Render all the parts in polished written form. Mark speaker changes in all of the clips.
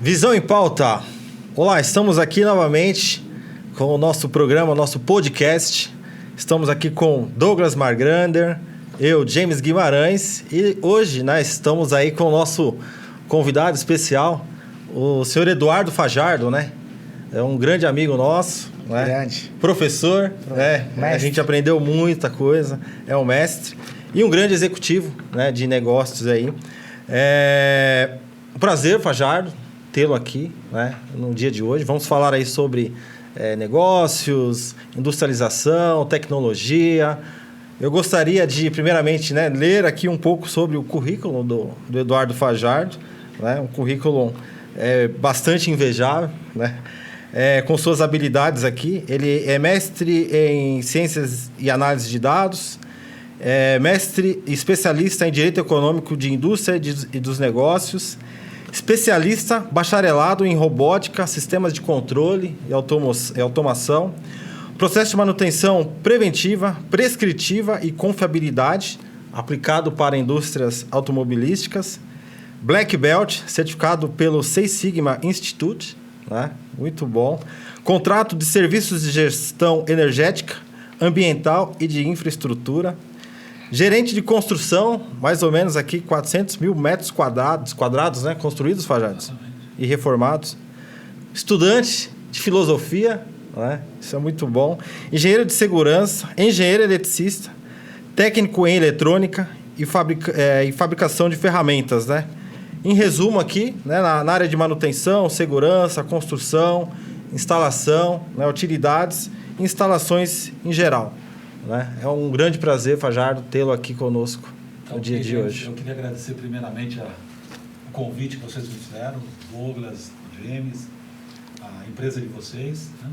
Speaker 1: Visão em Pauta. Olá, estamos aqui novamente com o nosso programa, nosso podcast. Estamos aqui com Douglas Margrander, eu, James Guimarães, e hoje estamos aí com o nosso convidado especial, o senhor Eduardo Fajardo, né? É um grande amigo nosso, né?
Speaker 2: Grande.
Speaker 1: Professor, né? A gente aprendeu muita coisa, é um mestre e um grande executivo, né, de negócios aí. Um prazer, Fajardo, tê-lo aqui, né, no dia de hoje. Vamos falar aí sobre negócios, industrialização, tecnologia. Eu gostaria de, primeiramente, né, ler aqui um pouco sobre o currículo do Eduardo Fajardo, né, um currículo bastante invejável, né, com suas habilidades aqui. Ele é mestre em Ciências e Análise de Dados, mestre e especialista em Direito Econômico de Indústria e dos Negócios, especialista bacharelado em Robótica, Sistemas de Controle e Automação, processo de manutenção preventiva, prescritiva e confiabilidade, aplicado para indústrias automobilísticas, Black Belt, certificado pelo Six Sigma Institute, né? Muito bom. Contrato de serviços de gestão energética, ambiental e de infraestrutura. Gerente de construção, mais ou menos aqui 400 mil metros quadrados, né? Construídos, Fajardos, e reformados. Estudante de filosofia, né? Isso é muito bom. Engenheiro de segurança, engenheiro eletricista, técnico em eletrônica e fabricação de ferramentas, né? Em resumo aqui, né, na área de manutenção, segurança, construção, instalação, né, utilidades e instalações em geral. Né? É um grande prazer, Fajardo, tê-lo aqui conosco no dia de hoje.
Speaker 3: Eu queria agradecer primeiramente o convite que vocês me fizeram, Douglas, James, a empresa de vocês, né?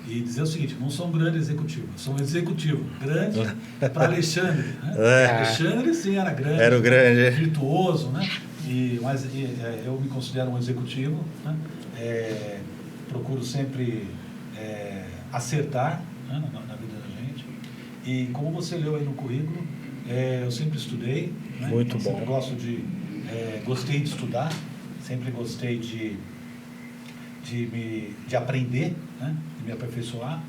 Speaker 3: E dizer o seguinte: não sou um grande executivo, sou um executivo grande para Alexandre. Né? Alexandre, sim, era grande,
Speaker 1: era o grande,
Speaker 3: virtuoso, né? Mas eu me considero um executivo, né? Procuro sempre acertar, né, na vida da gente. E como você leu aí no currículo, eu sempre estudei, né?
Speaker 1: Muito bom.
Speaker 3: Sempre gostei de estudar, sempre gostei de aprender, né? De me aperfeiçoar,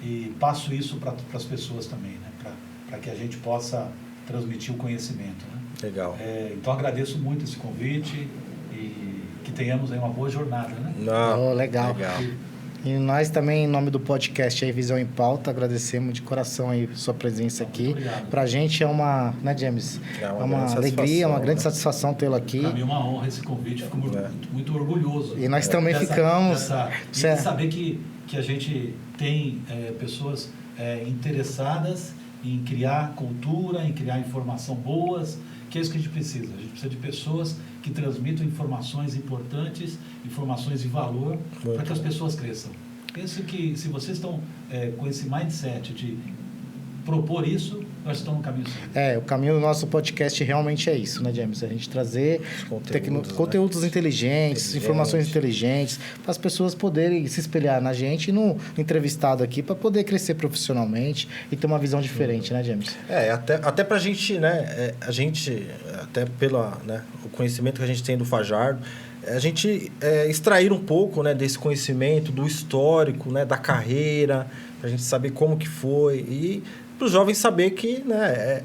Speaker 3: e passo isso para as pessoas também, né? Para que a gente possa transmitir o conhecimento, né?
Speaker 1: Legal.
Speaker 3: Então agradeço muito esse convite e que tenhamos aí uma boa jornada, né?
Speaker 2: Legal. E nós também, em nome do podcast aí, Visão em Pauta, agradecemos de coração aí sua presença aqui. Pra gente é uma, né, James? É uma alegria, uma grande satisfação tê-lo aqui.
Speaker 3: Para mim é uma honra esse convite, fico muito orgulhoso.
Speaker 2: E nós também ficamos.
Speaker 3: E saber que a gente tem pessoas interessadas em criar cultura, em criar informação boas, que é isso que a gente precisa. A gente precisa de pessoas que transmitam informações importantes, informações de valor, para que as pessoas cresçam. Penso que se vocês estão com esse mindset de propor isso, nós estamos no caminho certo.
Speaker 2: O caminho do nosso podcast realmente é isso, né, James? A gente trazer conteúdos inteligentes, informações inteligentes, para as pessoas poderem se espelhar na gente e no entrevistado aqui, para poder crescer profissionalmente e ter uma visão diferente, né, James?
Speaker 1: Até para a gente, né, até pelo o conhecimento que a gente tem do Fajardo, a gente extrair um pouco, né, desse conhecimento, do histórico, né, da carreira, para a gente saber como que foi e para os jovens saber que, né,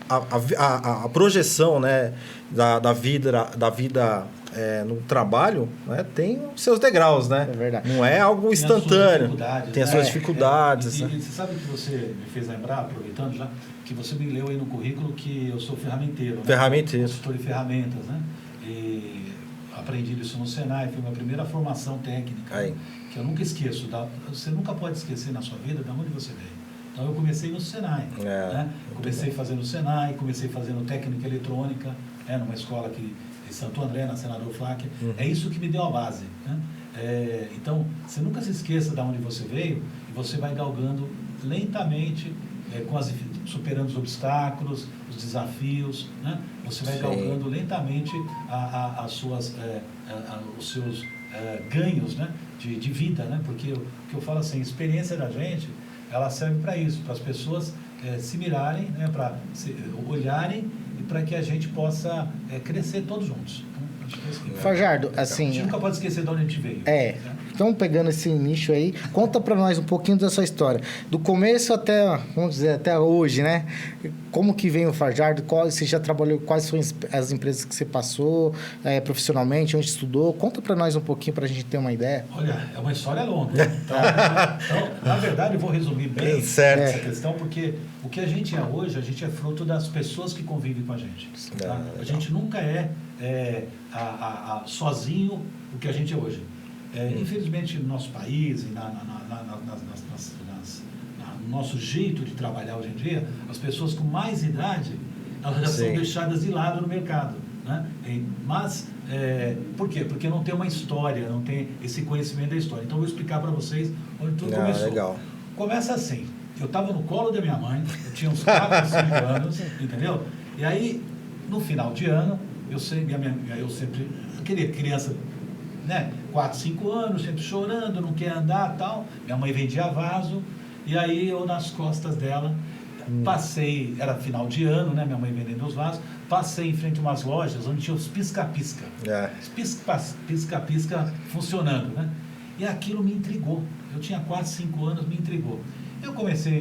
Speaker 1: a projeção, né, da vida no trabalho, né, tem os seus degraus, né?
Speaker 2: É verdade.
Speaker 1: Não é algo instantâneo. Tem as suas dificuldades.
Speaker 3: E você sabe que você me fez lembrar, aproveitando já, que você me leu aí no currículo que eu sou ferramenteiro.
Speaker 1: Ferramenteiro.
Speaker 3: Consultor de ferramentas, né? E aprendi isso no Senai, foi a minha primeira formação técnica, que eu nunca esqueço. Você nunca pode esquecer na sua vida de onde você veio. Então eu comecei no Senai, né? Comecei fazendo Senai, comecei fazendo técnica eletrônica, numa escola aqui em Santo André, na Senador Flack. É isso que me deu a base, né? Então, você nunca se esqueça de onde você veio e você vai galgando lentamente, superando os obstáculos, os desafios, né? Você vai galgando lentamente os seus ganhos, né? de vida, né? Porque o que eu falo assim, a experiência da gente, ela serve para isso, para as pessoas se mirarem, né? Para olharem e para que a gente possa crescer todos juntos. Então,
Speaker 2: Fajardo,
Speaker 3: A
Speaker 2: assim...
Speaker 3: gente nunca pode esquecer de onde a gente veio.
Speaker 2: Então, pegando esse nicho aí, conta para nós um pouquinho da sua história. Do começo até, vamos dizer, até hoje, né? Como que vem o Fajardo? Você já trabalhou, quais são as empresas que você passou profissionalmente, onde estudou? Conta para nós um pouquinho para a gente ter uma ideia.
Speaker 3: Olha, é uma história longa. Então, na verdade, eu vou resumir bem essa questão, porque o que a gente é hoje, a gente é fruto das pessoas que convivem com a gente. Tá? A gente nunca sozinho o que a gente é hoje. Infelizmente, no nosso país e no nosso jeito de trabalhar hoje em dia, as pessoas com mais idade, elas já são deixadas de lado no mercado. Né? Mas, por quê? Porque não tem uma história, não tem esse conhecimento da história. Então, eu vou explicar para vocês onde tudo começou.
Speaker 1: Legal.
Speaker 3: Começa assim, eu estava no colo da minha mãe, eu tinha uns 4, 5 anos, entendeu? E aí, no final de ano, eu sempre, aquele criança, né, 4, 5 anos, sempre chorando, não quer andar e tal. Minha mãe vendia vaso, e aí eu nas costas dela, passei, era final de ano, né, minha mãe vendendo os vasos, passei em frente a umas lojas onde tinha os pisca-pisca. Pisca-pisca funcionando, né? E aquilo me intrigou. Eu tinha 4, 5 anos, me intrigou. Eu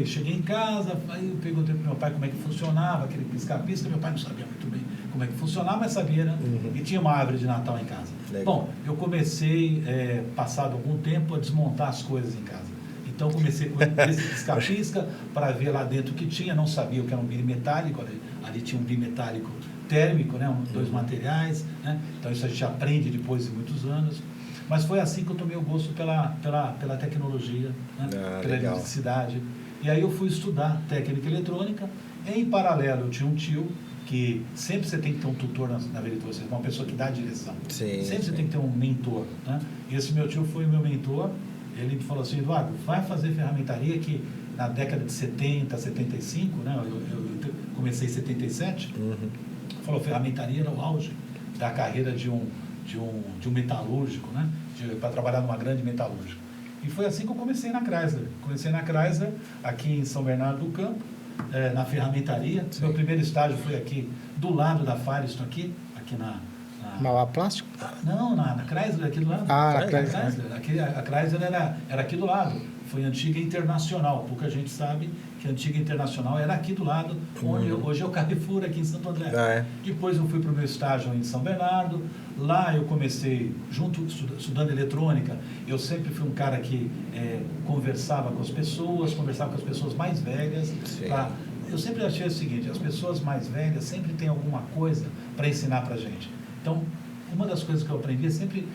Speaker 3: cheguei em casa, aí eu perguntei para meu pai como é que funcionava aquele pisca-pisca. Meu pai não sabia muito bem como é que funcionava, mas sabia, né? E tinha uma árvore de Natal em casa. Legal. Bom, eu comecei, passado algum tempo, a desmontar as coisas em casa. Então, comecei com esse pisca-pisca para ver lá dentro o que tinha. Não sabia o que era um bimetálico. Ali tinha um bimetálico térmico, né? 2 materiais. Né? Então, isso a gente aprende depois de muitos anos. Mas foi assim que eu tomei o gosto pela tecnologia, né? Pela eletricidade. E aí eu fui estudar técnica eletrônica. Em paralelo, eu tinha um tio que sempre você tem que ter um tutor na vida de você, uma pessoa que dá a direção. Sempre você tem que ter um mentor. Né? E esse meu tio foi o meu mentor. Ele me falou assim: Eduardo, vai fazer ferramentaria, que na década de 70, 75, né? Eu comecei em 77. Falou, ferramentaria era o auge da carreira de um metalúrgico, né? Para trabalhar numa grande metalúrgica. E foi assim que eu comecei na Chrysler. Comecei na Chrysler, aqui em São Bernardo do Campo, na ferramentaria. Meu primeiro estágio foi aqui, do lado da Firestone, aqui na
Speaker 2: Mauá Plástico?
Speaker 3: Não, na Chrysler, aqui do lado.
Speaker 2: Na Chrysler.
Speaker 3: A Chrysler era aqui do lado. Foi Antiga Internacional. Pouca gente sabe que a Antiga Internacional era aqui do lado, onde hoje é o Carrefour, aqui em Santo André. Depois eu fui para o meu estágio em São Bernardo. Lá eu comecei, estudando eletrônica. Eu sempre fui um cara que conversava com as pessoas mais velhas. Eu sempre achei o seguinte: as pessoas mais velhas sempre têm alguma coisa para ensinar para a gente. Então, uma das coisas que eu aprendi é sempre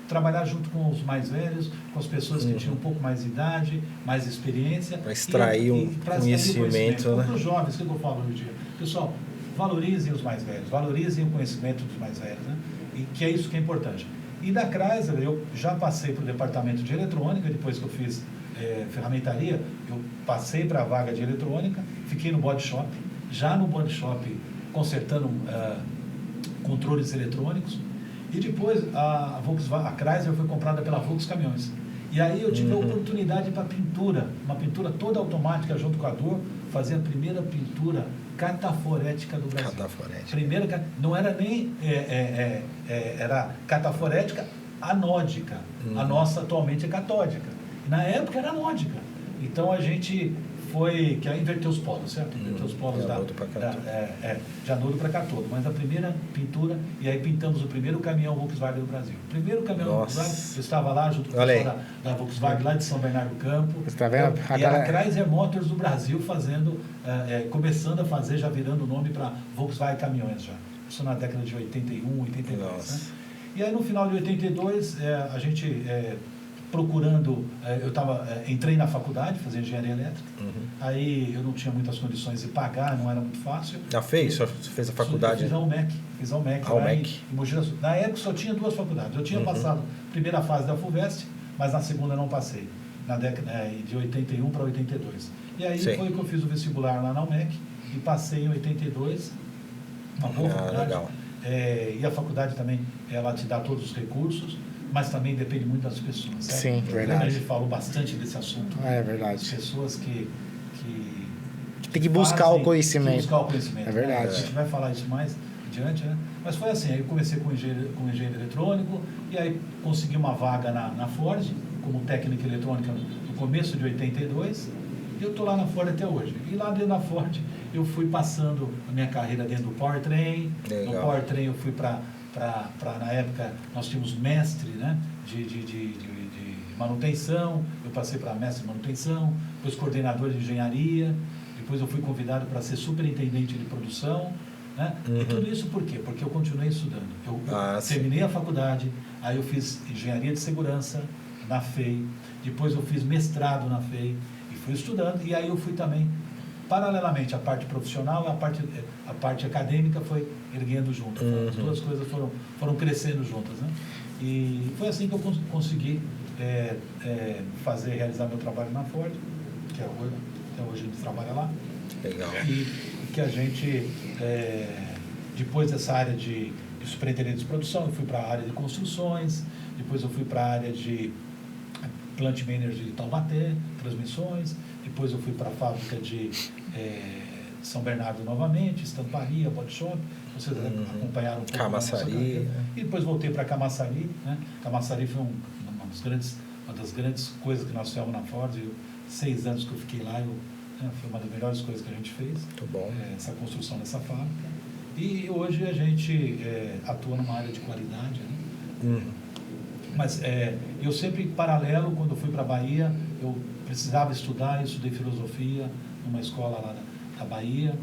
Speaker 3: trabalhar junto com os mais velhos, com as pessoas que tinham um pouco mais de idade, mais experiência. Para
Speaker 1: extrair conhecimento, né?
Speaker 3: Para os jovens, o que eu falo hoje em dia? Pessoal, valorizem os mais velhos, valorizem o conhecimento dos mais velhos, né? E que é isso que é importante. E da Chrysler, eu já passei para o departamento de eletrônica, depois que eu fiz ferramentaria, eu passei para a vaga de eletrônica, fiquei no body shop, já no body shop consertando controles eletrônicos. E depois a Chrysler foi comprada pela Volks Caminhões. E aí eu tive a oportunidade para pintura, uma pintura toda automática junto com a Dor, fazer a primeira pintura cataforética do Brasil. Primeira, não era nem era cataforética anódica. A nossa atualmente é catódica. Na época era anódica. Então a gente foi, que aí inverteu os polos, certo? Inverteu os polos de anodo para cátodo. Mas a primeira pintura, e aí pintamos o primeiro caminhão Volkswagen do Brasil. O primeiro caminhão Volkswagen, eu estava lá junto com o pessoal da Volkswagen, lá de São Bernardo do Campo.
Speaker 2: Você está vendo?
Speaker 3: E a Chrysler Motors do Brasil começando a fazer, já virando o nome para Volkswagen Caminhões já. Isso na década de 81, 82. Né? E aí no final de 82, a gente... procurando, entrei na faculdade, fazer engenharia elétrica. Aí eu não tinha muitas condições de pagar, não era muito fácil.
Speaker 1: Já fez? Você fez a faculdade?
Speaker 3: Fiz a UMEC. Em Mogi das Cruzes. Na época só tinha 2 faculdades. Eu tinha passado a primeira fase da FUVEST, mas na segunda não passei. Na década de 81 para 82. E aí foi que eu fiz o vestibular lá na UMEC e passei em 82. Uma boa faculdade. Legal. E a faculdade também, ela te dá todos os recursos, mas também depende muito das pessoas. Certo?
Speaker 2: Sim, verdade.
Speaker 3: A gente falou bastante desse assunto.
Speaker 2: É verdade.
Speaker 3: As pessoas que
Speaker 2: tem que buscar o conhecimento.
Speaker 3: Buscar o conhecimento.
Speaker 2: É verdade.
Speaker 3: A gente vai falar isso mais diante, né? Mas foi assim, aí eu comecei com engenheiro eletrônico, e aí consegui uma vaga na Ford, como técnico eletrônica no começo de 82, e eu estou lá na Ford até hoje. E lá dentro da Ford, eu fui passando a minha carreira dentro do Powertrain.
Speaker 1: Legal.
Speaker 3: No Powertrain eu fui para na época, nós tínhamos mestre, né, de manutenção, eu passei para mestre de manutenção, depois coordenador de engenharia, depois eu fui convidado para ser superintendente de produção, né? E tudo isso por quê? Porque eu continuei estudando. Eu terminei a faculdade, aí eu fiz engenharia de segurança na FEI, depois eu fiz mestrado na FEI e fui estudando, e aí eu fui também, paralelamente, a parte profissional e a parte acadêmica foi erguendo junto. As duas coisas foram crescendo juntas, né? E foi assim que eu consegui realizar meu trabalho na Ford, que até hoje a gente trabalha lá.
Speaker 1: Legal.
Speaker 3: E que a gente, depois dessa área de superintendente de produção, eu fui para a área de construções, depois eu fui para a área de plant manager de Taubaté, transmissões, depois eu fui para a fábrica de São Bernardo novamente, estamparia, body shop, vocês acompanharam um pouco.
Speaker 1: Camaçari.
Speaker 3: E depois voltei para Camaçari, né? Camaçari foi uma das grandes coisas que nós fizemos na Ford. 6 anos que eu fiquei lá, foi uma das melhores coisas que a gente fez.
Speaker 1: Muito bom.
Speaker 3: Essa construção dessa fábrica. E hoje a gente atua numa área de qualidade, né? Mas eu sempre, paralelo, quando eu fui para a Bahia, eu precisava estudar, eu estudei filosofia numa escola lá da Bahia.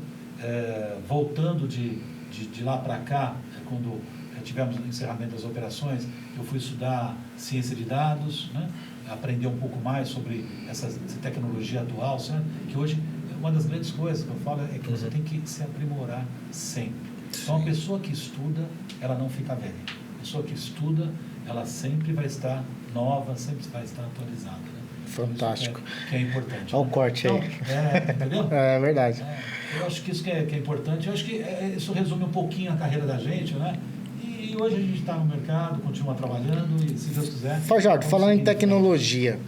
Speaker 3: Voltando de lá para cá, quando tivemos o encerramento das operações, eu fui estudar ciência de dados, né? Aprender um pouco mais sobre essa tecnologia atual, certo? Que hoje, uma das grandes coisas que eu falo é que você tem que se aprimorar sempre. Então, a pessoa que estuda, ela não fica velha. A pessoa que estuda, ela sempre vai estar nova, sempre vai estar atualizada. Né?
Speaker 2: Fantástico.
Speaker 3: Que é importante.
Speaker 2: Olha o corte aí.
Speaker 3: Entendeu?
Speaker 2: É verdade.
Speaker 3: Eu acho que isso que é importante. Eu acho que isso resume um pouquinho a carreira da gente, né? E hoje a gente está no mercado, continua trabalhando e, se Deus quiser...
Speaker 2: Fajardo, falando em tecnologia,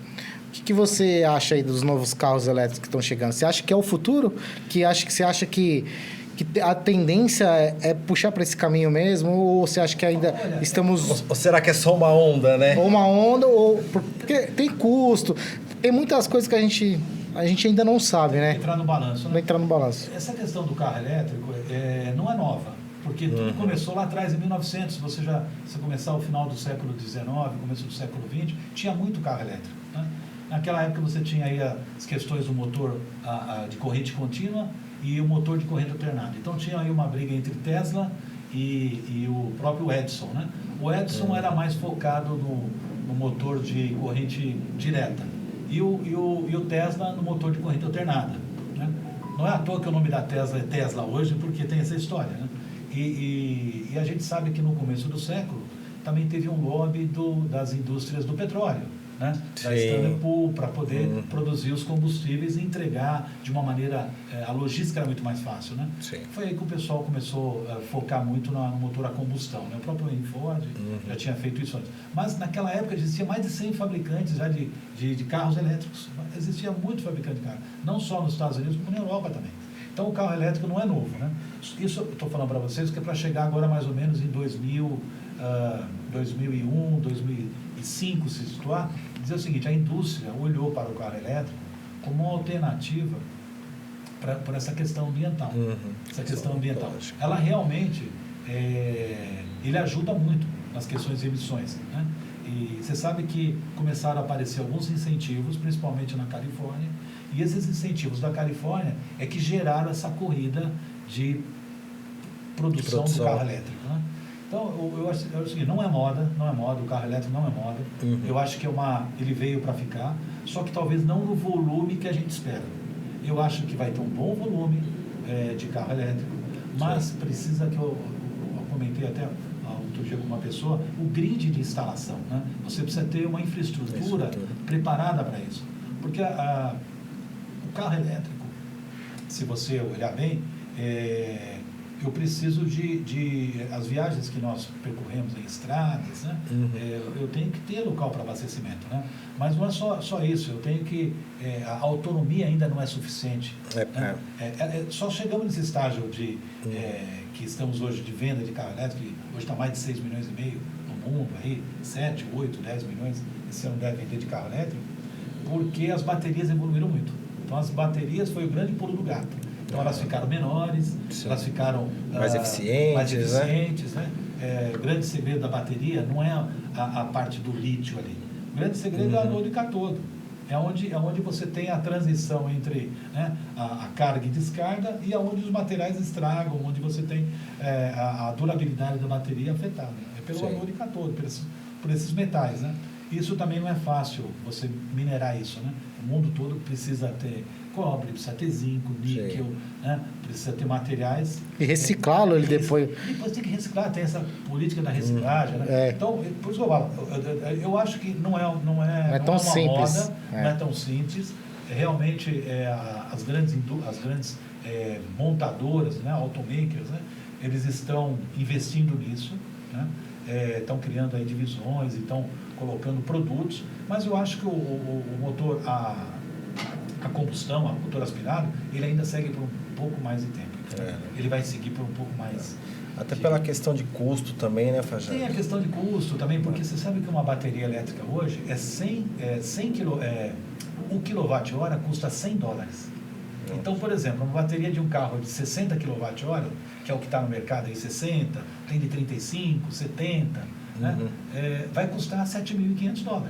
Speaker 2: o que você acha aí dos novos carros elétricos que estão chegando? Você acha que é o futuro? Você acha que a tendência é puxar para esse caminho mesmo? Ou você acha que ainda estamos...
Speaker 1: Ou será que é só uma onda, né?
Speaker 2: Ou uma onda, porque tem custo, tem muitas coisas que a gente ainda não sabe, né?
Speaker 3: Entrar no balanço, né?
Speaker 2: Não entrar no balanço.
Speaker 3: Essa questão do carro elétrico não é nova. Porque tudo começou lá atrás, em 1900, se você começar ao final do século XIX, começo do século XX, tinha muito carro elétrico, né? Naquela época você tinha aí as questões do motor de corrente contínua e o motor de corrente alternada. Então tinha aí uma briga entre Tesla e o próprio Edison, né? O Edison era mais focado no motor de corrente direta e o Tesla no motor de corrente alternada, né? Não é à toa que o nome da Tesla é Tesla hoje, porque tem essa história, né? E a gente sabe que no começo do século também teve um lobby das indústrias do petróleo, né? Da Standard Pool, para poder produzir os combustíveis e entregar de uma maneira... a logística era muito mais fácil, né?
Speaker 1: Sim.
Speaker 3: Foi aí que o pessoal começou a focar muito no motor a combustão, né? O próprio Henry Ford já tinha feito isso antes. Mas naquela época existia mais de 100 fabricantes já de carros elétricos. Existia muito fabricante de carro, não só nos Estados Unidos, como na Europa também. Então, o carro elétrico não é novo, né? Isso eu estou falando para vocês que é para chegar agora mais ou menos em 2001, 2005, se situar, dizer o seguinte: a indústria olhou para o carro elétrico como uma alternativa por essa questão ambiental. Essa questão ambiental. Ela realmente, ele ajuda muito nas questões de emissões, né? E você sabe que começaram a aparecer alguns incentivos, principalmente na Califórnia, e esses incentivos da Califórnia é que geraram essa corrida de produção do carro elétrico, né? Então, eu acho o seguinte, não é moda, o carro elétrico não é moda. Eu acho que ele veio para ficar, só que talvez não no volume que a gente espera. Eu acho que vai ter um bom volume de carro elétrico, mas precisa que eu comentei até outro dia com uma pessoa, o grid de instalação, né? Você precisa ter uma infraestrutura preparada para isso. Porque o carro elétrico, se você olhar bem, eu preciso de as viagens que nós percorremos em estradas, né? Eu tenho que ter local para abastecimento, né? Mas não é só isso, eu tenho que a autonomia ainda não é suficiente. Né? Só chegamos nesse estágio de que estamos hoje de venda de carro elétrico, que hoje está mais de 6,5 milhões no mundo, aí 7, 8, 10 milhões esse ano deve vender de carro elétrico, porque as baterias evoluíram muito. Então as baterias foi o grande pulo do gato. Então elas ficaram menores, elas ficaram
Speaker 1: mais eficientes,
Speaker 3: né? O grande segredo da bateria não é a parte do lítio ali. O grande segredo é a anode e cátodo. É onde você tem a transição entre, né, a carga e descarga e onde os materiais estragam, onde você tem a durabilidade da bateria afetada. É pelo anode e cátodo, por esses metais, né? Isso também não é fácil, você minerar isso, né? O mundo todo precisa ter cobre, precisa ter zinco, níquel, né? Precisa ter materiais.
Speaker 2: E reciclá-lo ele depois.
Speaker 3: Depois tem que reciclar, tem essa política da reciclagem, né? Então, por isso que eu falo, eu acho que não é
Speaker 2: tão simples.
Speaker 3: Moda, não é tão simples. Realmente, as grandes montadoras, né? Automakers, né? Eles estão investindo nisso, né? Estão criando aí divisões, estão colocando produtos, mas eu acho que o motor a combustão, o motor aspirado, ele ainda segue por um pouco mais de tempo. Ele vai seguir por um pouco mais.
Speaker 1: Até pela questão de custo também, né, Fajano?
Speaker 3: Tem a questão de custo também, porque você sabe que uma bateria elétrica hoje é 1 kWh custa $100. Então, por exemplo, uma bateria de um carro de 60 kWh, que é o que está no mercado aí, 60, tem de 35, 70, né? Vai custar $7.500.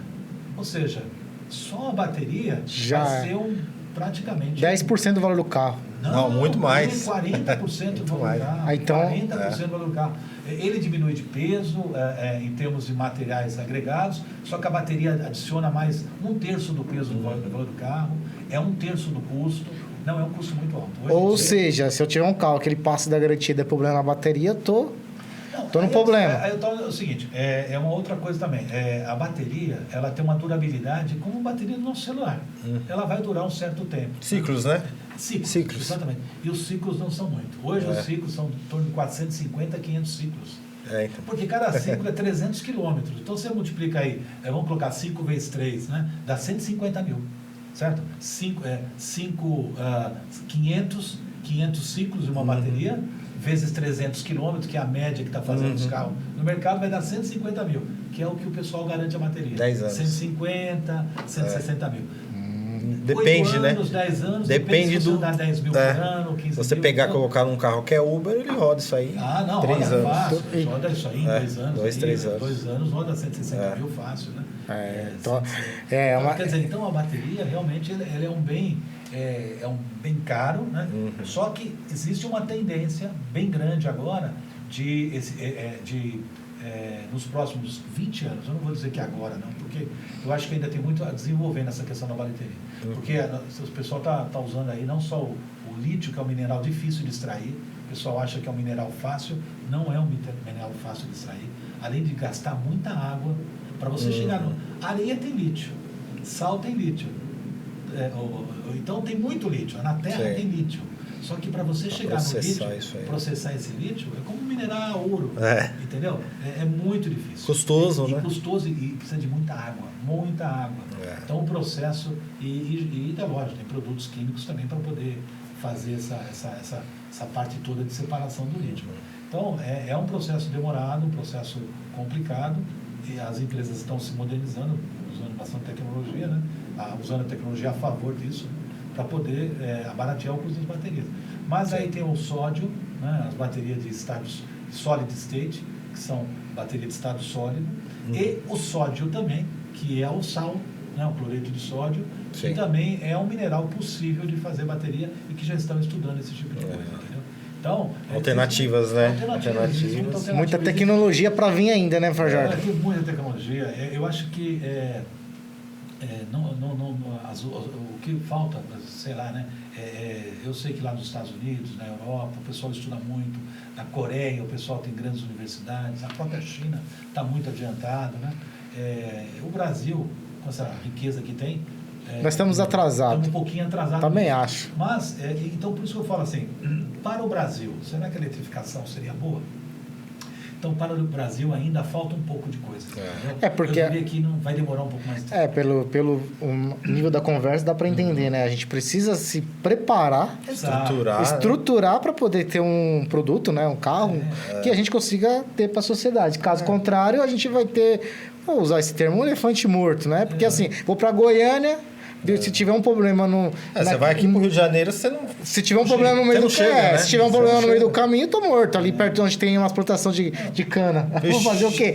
Speaker 3: Ou seja, só a bateria
Speaker 2: já
Speaker 3: vai ser praticamente
Speaker 2: 10% do valor do carro.
Speaker 1: Não, muito mais.
Speaker 3: 40% do valor do carro.
Speaker 2: Então,
Speaker 3: 40% do valor do carro. Ele diminui de peso em termos de materiais agregados, só que a bateria adiciona mais 1/3 do peso do valor do carro, é 1/3 do custo. Não, é um custo muito alto.
Speaker 2: Ou seja, se eu tiver um carro que ele passa da garantia e der problema na bateria, tô no problema.
Speaker 3: É o seguinte, é uma outra coisa também. A bateria, ela tem uma durabilidade como a bateria do nosso celular. Ela vai durar um certo tempo.
Speaker 1: Ciclos, né?
Speaker 3: Ciclos. Exatamente. E os ciclos não são muito. Hoje os ciclos são em torno de 450 a 500 ciclos.
Speaker 1: Então.
Speaker 3: Porque cada ciclo é 300 quilômetros. Então você multiplica aí, vamos colocar 5 vezes 3, né? Dá 150 mil. Certo? 500 ciclos de uma bateria, vezes 300 quilômetros, que é a média que está fazendo os carros no mercado, vai dar 150 mil, que é o que o pessoal garante a bateria.
Speaker 1: 10 anos.
Speaker 3: 150, 160 mil.
Speaker 1: Depende,
Speaker 3: 8 anos, né? 10 anos,
Speaker 1: depende
Speaker 3: se você dá 10 mil por ano, 15
Speaker 1: Se você
Speaker 3: mil,
Speaker 1: pegar e
Speaker 3: então...
Speaker 1: colocar num carro que é Uber, ele roda isso aí. 3 anos.
Speaker 3: Fácil. Roda isso aí em 2 anos.
Speaker 1: 2, 3 anos.
Speaker 3: 2 anos roda 160 mil fácil, né?
Speaker 2: Quer
Speaker 3: dizer, então a bateria realmente ela é um bem caro, né? Só que existe uma tendência bem grande agora nos próximos 20 anos, eu não vou dizer que agora não, porque eu acho que ainda tem muito a desenvolver nessa questão da bateria. Porque o pessoal está usando aí não só o lítio, que é um mineral difícil de extrair, o pessoal acha que é um mineral fácil, não é um mineral fácil de extrair, além de gastar muita água, para você chegar no... Areia tem lítio, sal tem lítio, então tem muito lítio, na terra tem lítio. Só que para você chegar no lítio, processar esse lítio, é como minerar ouro, entendeu? É muito difícil.
Speaker 1: Custoso, né?
Speaker 3: Custoso e precisa de muita água. Então o processo, lógico, tem produtos químicos também para poder fazer essa parte toda de separação do lítio. Então é um processo demorado, um processo complicado, e as empresas estão se modernizando, usando bastante tecnologia, né? Usando a tecnologia a favor disso, né? Para poder abaratear o custo das baterias. Mas aí tem o sódio, né, as baterias de estado solid state, que são baterias de estado sólido, e o sódio também, que é o sal, né, o cloreto de sódio, que também é um mineral possível de fazer bateria e que já estão estudando esse tipo de coisa, entendeu? Então,
Speaker 1: alternativas, né?
Speaker 2: Alternativas. Muita tecnologia para vir ainda, né, Fajado?
Speaker 3: Tem muita tecnologia. Eu acho que o que falta, sei lá, né? Eu sei que lá nos Estados Unidos, na Europa, o pessoal estuda muito, na Coreia o pessoal tem grandes universidades, a própria China está muito adiantado, né? O Brasil, com essa riqueza que tem
Speaker 2: Nós estamos atrasados.
Speaker 3: Estamos um pouquinho atrasados.
Speaker 2: Também acho.
Speaker 3: Mas, então por isso que eu falo assim, para o Brasil, será que a eletrificação seria boa? Então, para o Brasil ainda falta um pouco de coisa.
Speaker 2: Porque...
Speaker 3: Eu diria que não vai demorar um pouco mais de tempo.
Speaker 2: Pelo nível da conversa dá para entender, né? A gente precisa se preparar, estruturar para poder ter um produto, né? Um carro que a gente consiga ter para a sociedade. Caso contrário, a gente vai ter, vou usar esse termo, um elefante morto, né? Porque assim, vou para Goiânia, se tiver um problema no...
Speaker 1: Você vai aqui pro Rio de Janeiro, você não...
Speaker 2: Se tiver um problema no meio do caminho,
Speaker 1: né?
Speaker 2: Se tiver um problema no meio do caminho, eu tô morto. Ali perto onde tem uma plantação de cana. Vou fazer o quê?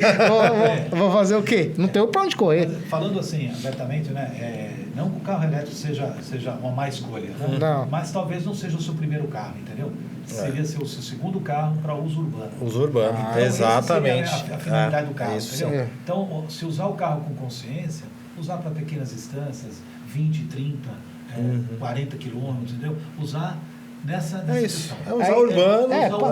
Speaker 2: Vou fazer o quê? Não tenho pra onde correr.
Speaker 3: Mas, falando assim, abertamente, né? Não que o carro elétrico seja uma má escolha. Né?
Speaker 2: Não.
Speaker 3: Mas talvez não seja o seu primeiro carro, entendeu? Seria seu segundo carro para uso urbano.
Speaker 1: Uso urbano, exatamente.
Speaker 3: Essa seria a finalidade do carro,
Speaker 1: isso.
Speaker 3: entendeu? Então, se usar o carro com consciência, usar para pequenas distâncias, 20, 30, 40 quilômetros, entendeu? Usar nessa
Speaker 1: isso.
Speaker 3: questão.
Speaker 1: Usar urbano.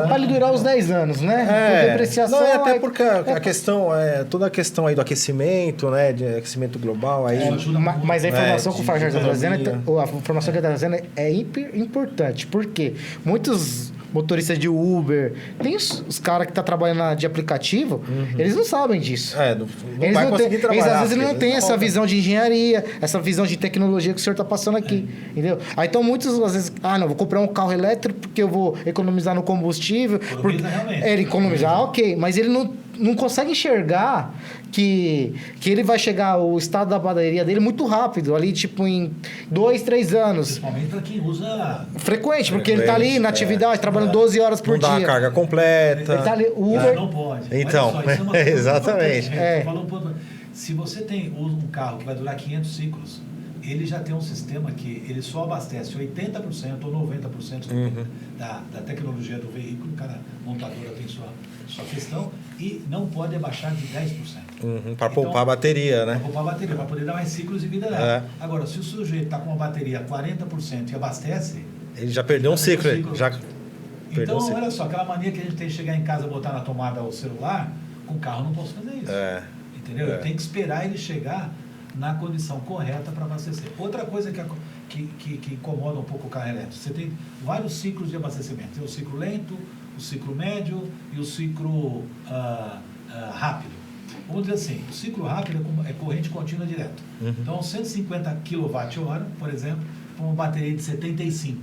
Speaker 2: Para lhe durar os 10 anos, né? Com depreciação.
Speaker 1: Não, até porque a questão, toda a questão aí do aquecimento, né? De aquecimento global aí.
Speaker 2: Mas a informação que o Farjar está trazendo, a informação que ele está trazendo é importante. Por quê? Muitos motorista de Uber, tem os caras que estão trabalhando de aplicativo, eles não sabem disso.
Speaker 1: Não vai conseguir trabalhar.
Speaker 2: Às vezes não têm essa visão de engenharia, essa visão de tecnologia que o senhor está passando aqui, entendeu? Aí então muitos, às vezes, não, vou comprar um carro elétrico porque eu vou economizar no combustível. Ele economizar, ok, mas ele não consegue enxergar que ele vai chegar o estado da bateria dele muito rápido, ali tipo em 2, 3 anos.
Speaker 3: Principalmente para quem usa...
Speaker 2: Frequente, porque ele está ali na atividade, trabalhando 12 horas por dia.
Speaker 1: Não dá a carga completa.
Speaker 2: Ele tá ali, o Uber...
Speaker 3: Não pode.
Speaker 1: Então,
Speaker 3: só,
Speaker 1: exatamente.
Speaker 3: Se você usa um carro que vai durar 500 ciclos, ele já tem um sistema que ele só abastece 80% ou 90% da tecnologia do veículo, cada montadora tem sua questão, e não pode abaixar de 10%.
Speaker 1: Para poupar a bateria, né?
Speaker 3: Para poupar a bateria, para poder dar mais ciclos de vida dela. Agora, se o sujeito está com uma bateria 40% e abastece...
Speaker 1: Ele já perdeu um ciclo.
Speaker 3: Então, olha só, aquela mania que a gente tem de chegar em casa e botar na tomada o celular, com o carro não posso fazer isso. Entendeu? Eu tenho que esperar ele chegar na condição correta para abastecer. Outra coisa que incomoda um pouco o carro elétrico, você tem vários ciclos de abastecimento. Tem o ciclo lento, o ciclo médio e o ciclo rápido. Vamos dizer assim, o ciclo rápido é corrente contínua direta. Então, 150 kWh, por exemplo, com uma bateria de 75.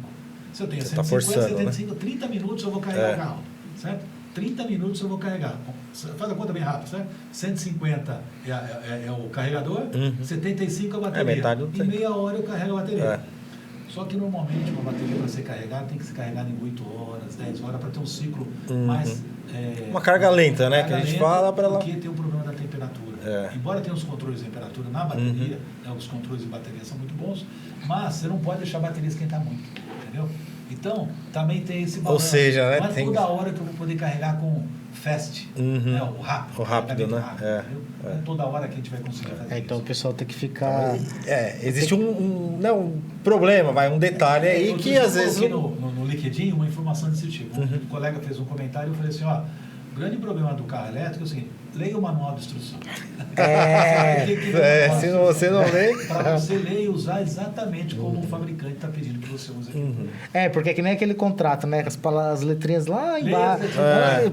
Speaker 3: Se eu tenho 150, 75, 30 minutos eu vou carregar o carro, certo? 30 minutos eu vou carregar. Faz a conta bem rápido, certo? 150 é o carregador, 75 é a bateria. Em meia hora eu carrego a bateria. Só que normalmente uma bateria para ser carregada tem que ser carregada em 8 horas, 10 horas para ter um ciclo mais...
Speaker 1: uma carga lenta, né? Que a gente fala para ela...
Speaker 3: Porque tem o problema da temperatura. Embora tenha os controles de temperatura na bateria, os controles de bateria são muito bons, mas você não pode deixar a bateria esquentar muito, entendeu? Então, também tem esse balanço.
Speaker 1: Ou seja, né?
Speaker 3: Não é toda hora que eu vou poder carregar com fast, né? O rápido.
Speaker 1: O rápido, né?
Speaker 3: Não é toda hora que a gente vai conseguir fazer isso.
Speaker 2: Então o pessoal tem que ficar...
Speaker 1: existe um problema, um detalhe aí que às vezes...
Speaker 3: Eu coloquei no LinkedIn uma informação desse tipo. Um colega fez um comentário e eu falei assim, o grande problema do carro elétrico é o seguinte, leia o manual de instrução.
Speaker 1: Se você não lê...
Speaker 3: Para você ler e usar exatamente como o fabricante está pedindo que você use aqui.
Speaker 2: Porque é que nem aquele contrato, né? As letrinhas lá embaixo,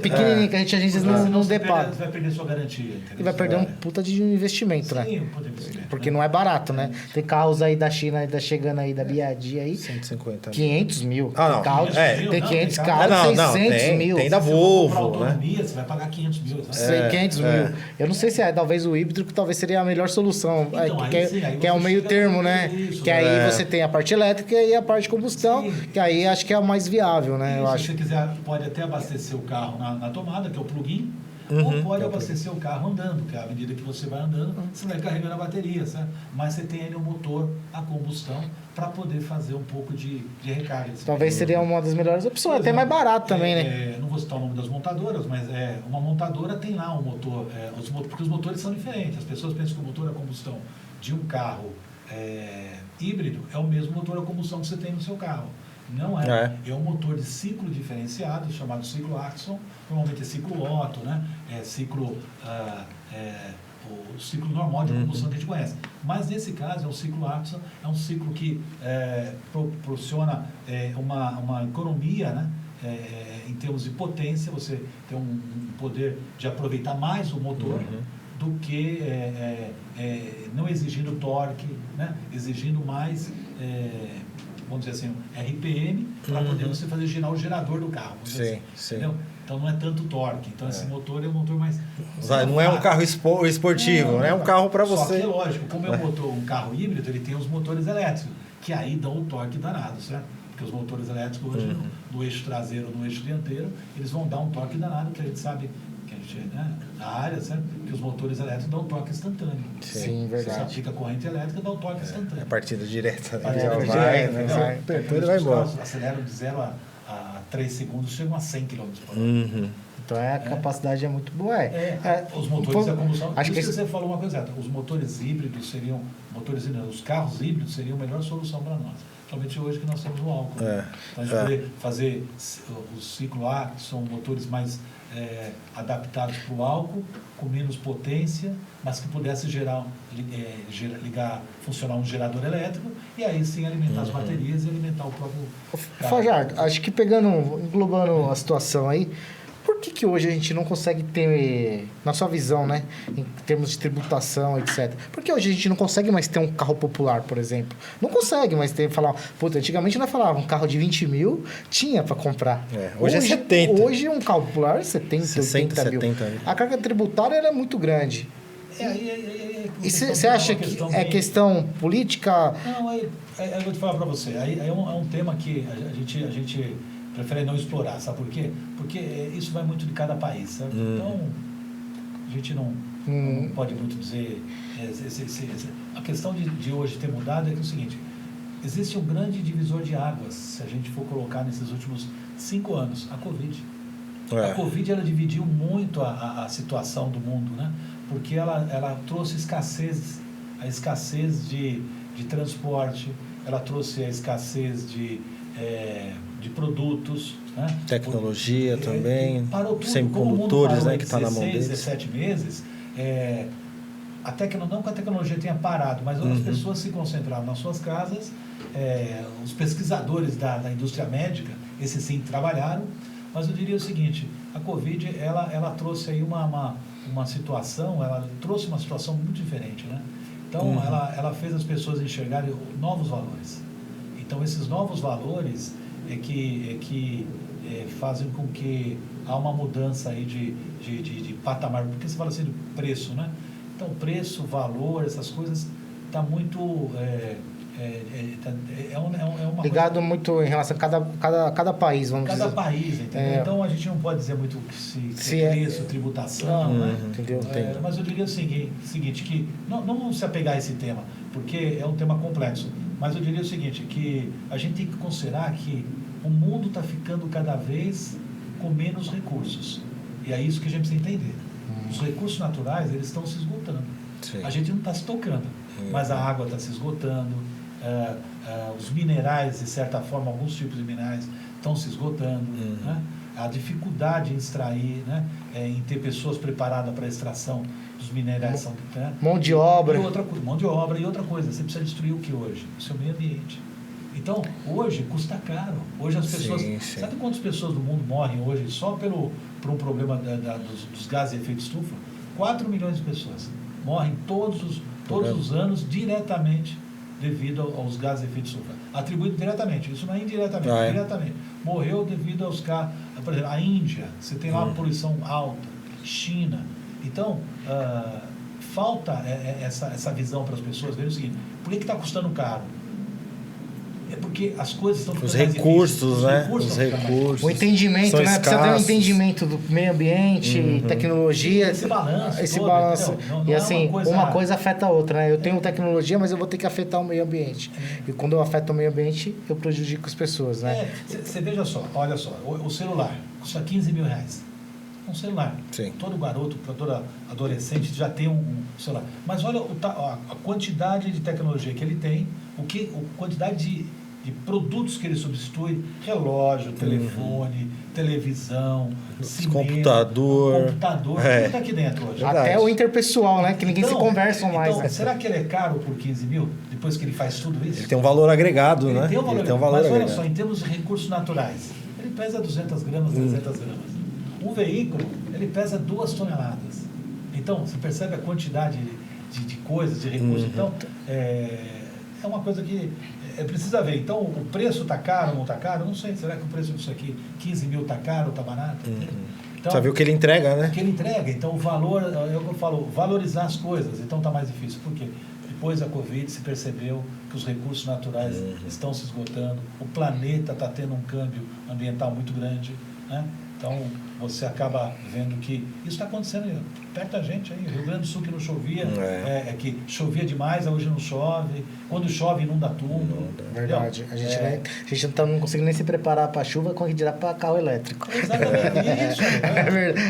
Speaker 2: pequenininho, que a gente às vezes não depara.
Speaker 3: Você vai perder sua garantia. Entendeu?
Speaker 2: E vai perder um puta de investimento, né?
Speaker 3: Sim, um puta de investimento.
Speaker 2: Porque não é barato, né? Tem carros aí da China, chegando aí da BYD aí.
Speaker 1: 150
Speaker 2: 500 mil.
Speaker 1: Não.
Speaker 2: Tem 500 carros, 600 mil.
Speaker 1: Tem da Volvo, né?
Speaker 3: Você vai pagar 500 mil.
Speaker 2: 500 mil. Eu não sei se talvez o híbrido que talvez seria a melhor solução.
Speaker 3: Então,
Speaker 2: que é o meio termo, né?
Speaker 3: Isso,
Speaker 2: que aí você tem a parte elétrica e a parte de combustão, que aí acho que é a mais viável, né? Eu acho.
Speaker 3: Se você quiser, pode até abastecer o carro na tomada, que é o plug-in, ou pode abastecer o carro andando, que à medida que você vai andando, você vai carregando a bateria, certo? Mas você tem ali um motor a combustão para poder fazer um pouco de recarga.
Speaker 2: Talvez seria uma das melhores opções, até mais barato também, né?
Speaker 3: Não vou citar o nome das montadoras, mas uma montadora tem lá um motor, porque os motores são diferentes. As pessoas pensam que o motor a combustão de um carro híbrido é o mesmo motor a combustão que você tem no seu carro. Não é. É um motor de ciclo diferenciado, chamado ciclo Atkinson. Normalmente é ciclo Otto, né? É ciclo... o ciclo normal de combustão que a gente conhece. Mas nesse caso é um ciclo Atkinson, é um ciclo que proporciona uma economia, né? Em termos de potência, você tem um poder de aproveitar mais o motor do que não exigindo torque, né? Exigindo mais, vamos dizer assim, RPM para poder você fazer girar o gerador do carro.
Speaker 1: Sim.
Speaker 3: Entendeu? Então não é tanto torque. Então esse motor é um motor mais...
Speaker 1: Não é um carro esportivo, né? É um carro para você...
Speaker 3: Só que é lógico, como é um carro híbrido, ele tem os motores elétricos, que aí dão um torque danado, certo? Porque os motores elétricos hoje, no eixo traseiro, no eixo dianteiro, eles vão dar um torque danado, que a gente sabe, na área, certo? Que os motores elétricos dão um torque instantâneo.
Speaker 2: Sim, verdade.
Speaker 3: Você aplica a corrente elétrica, dá um torque instantâneo.
Speaker 1: É partida direta.
Speaker 3: Então,
Speaker 1: vai embora.
Speaker 3: Aceleram de 0 a 3 segundos, chegam a 100 km por hora.
Speaker 2: Então a capacidade é muito boa.
Speaker 3: Os motores a combustão.
Speaker 2: Acho que
Speaker 3: você falou uma coisa certa. Os motores híbridos seriam. Os carros híbridos seriam a melhor solução para nós. Somente hoje que nós temos o álcool. Então a gente poder fazer o ciclo A, que são motores mais adaptados para o álcool, com menos potência, mas que pudesse funcionar um gerador elétrico e aí sim alimentar as baterias e alimentar o próprio carro.
Speaker 2: Fajardo, acho que englobando a situação aí, por que hoje a gente não consegue ter, na sua visão, né, em termos de tributação, etc. Por que hoje a gente não consegue mais ter um carro popular, por exemplo? Não consegue mais ter, antigamente nós falávamos, um carro de 20 mil tinha para comprar.
Speaker 1: Hoje é 70.
Speaker 2: Hoje um carro popular é 70, 80 mil. A carga tributária ela é muito grande. E você acha que é questão política?
Speaker 3: Não, eu vou te falar para você. Aí é um tema que a gente prefere não explorar, sabe por quê? Porque isso vai muito de cada país, certo? Então, a gente não pode muito dizer... A questão de hoje ter mudado é que é o seguinte, existe um grande divisor de águas, se a gente for colocar nesses últimos 5 anos, a Covid. A Covid, ela dividiu muito a situação do mundo, né? Porque ela trouxe a escassez de transporte, ela trouxe a escassez de produtos, né?
Speaker 1: Tecnologia também,
Speaker 3: parou tudo.
Speaker 1: Semicondutores, né, que está na mão deles.
Speaker 3: 17 meses, não que a tecnologia tenha parado, mas as pessoas se concentraram nas suas casas, os pesquisadores da indústria médica, esses sim trabalharam, mas eu diria o seguinte, a Covid, ela trouxe aí uma situação, ela trouxe uma situação muito diferente, né? Então, ela fez as pessoas enxergarem novos valores. Então, esses novos valores é que fazem com que há uma mudança aí de patamar, porque você fala assim de preço, né? Então, preço, valor, essas coisas, está muito... uma
Speaker 2: ligado
Speaker 3: coisa,
Speaker 2: muito em relação a cada país, vamos dizer.
Speaker 3: Cada país, entendeu? Então, a gente não pode dizer muito se é preço, tributação, né?
Speaker 2: Entendeu?
Speaker 3: Mas eu diria o seguinte, que não vamos se apegar a esse tema, porque é um tema complexo. Mas eu diria o seguinte, que a gente tem que considerar que o mundo está ficando cada vez com menos recursos. E é isso que a gente precisa entender. Os recursos naturais, eles estão se esgotando.
Speaker 1: Sim.
Speaker 3: A gente não está se tocando, mas a água está se esgotando, os minerais, de certa forma, alguns tipos de minerais estão se esgotando, né? A dificuldade em extrair, né? Em ter pessoas preparadas para a extração dos minerais.
Speaker 2: Mão de obra.
Speaker 3: Mão de obra e outra coisa, você precisa destruir o que hoje? O seu meio ambiente. Então, hoje custa caro. Hoje as pessoas...
Speaker 1: Sim.
Speaker 3: Sabe quantas pessoas do mundo morrem hoje só por um problema dos gases de efeito estufa? 4 milhões de pessoas morrem todos os anos diretamente devido aos gases de efeito estufa. Atribuído diretamente, isso não é indiretamente, diretamente. Morreu devido aos gases... Por exemplo, a Índia, você tem lá uma poluição alta. China. Então, falta essa visão para as pessoas verem o seguinte, por que está custando caro? É porque as coisas estão ficando mais
Speaker 1: recursos, né?
Speaker 3: Os recursos.
Speaker 2: O entendimento, né? Precisa ter um entendimento do meio ambiente, tecnologia.
Speaker 3: Esse balanço.
Speaker 2: Não, e assim, uma coisa afeta a outra, né? Eu tenho tecnologia, mas eu vou ter que afetar o meio ambiente. E quando eu afeto o meio ambiente, eu prejudico as pessoas, né?
Speaker 3: Você veja só, olha só, o celular custa 15 mil reais. Um celular.
Speaker 1: Sim.
Speaker 3: Todo garoto, todo adolescente já tem um celular. Mas olha a quantidade de tecnologia que ele tem, a quantidade de produtos que ele substitui, relógio, telefone, televisão, cinema,
Speaker 1: computador,
Speaker 3: tudo está aqui dentro hoje.
Speaker 1: Verdade.
Speaker 2: Até o interpessoal, né? Que ninguém se conversa mais.
Speaker 3: Então,
Speaker 2: Né?
Speaker 3: será que ele é caro por 15 mil, depois que ele faz tudo isso?
Speaker 1: Ele tem um valor agregado,
Speaker 3: Ele
Speaker 1: né?
Speaker 3: tem um valor,
Speaker 1: Ele tem um valor
Speaker 3: mas olha
Speaker 1: agregado.
Speaker 3: só, em termos de recursos naturais, ele pesa 200 gramas, 300 gramas. Um veículo, ele pesa 2 toneladas. Então, você percebe a quantidade de coisas, de recursos. Então, é uma coisa que precisa ver. Então, o preço está caro ou não está caro? Não sei. Será que o preço disso aqui, 15 mil, está caro ou está barato? Então,
Speaker 1: Precisa ver o que ele entrega, né?
Speaker 3: O que ele entrega. Então, o valor, eu falo, valorizar as coisas. Então, está mais difícil. Por quê? Depois da Covid, se percebeu que os recursos naturais estão se esgotando. O planeta está tendo um câmbio ambiental muito grande, né? Então, você acaba vendo que isso está acontecendo perto da gente aí. Rio Grande do Sul que não chovia, que chovia demais, hoje não chove. Quando chove, inunda tudo.
Speaker 2: Verdade. A gente não consegue nem se preparar para a chuva, como dirá para carro elétrico.
Speaker 3: Exatamente isso.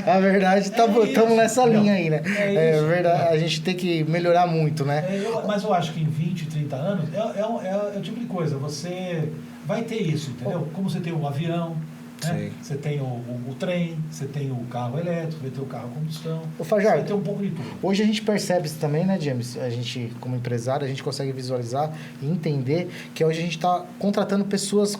Speaker 2: A verdade, estamos nessa linha aí, né?
Speaker 3: É isso.
Speaker 2: Verdade, a gente tem que melhorar muito, né?
Speaker 3: Mas eu acho que em 20, 30 anos, é o tipo de coisa. Você vai ter isso, entendeu? Como você tem o avião, né? Você tem o trem, você tem o carro elétrico, vai ter o carro a combustão. Você vai ter um pouco de tudo.
Speaker 2: Hoje a gente percebe isso também, né, James? A gente, como empresário, a gente consegue visualizar e entender que hoje a gente está contratando pessoas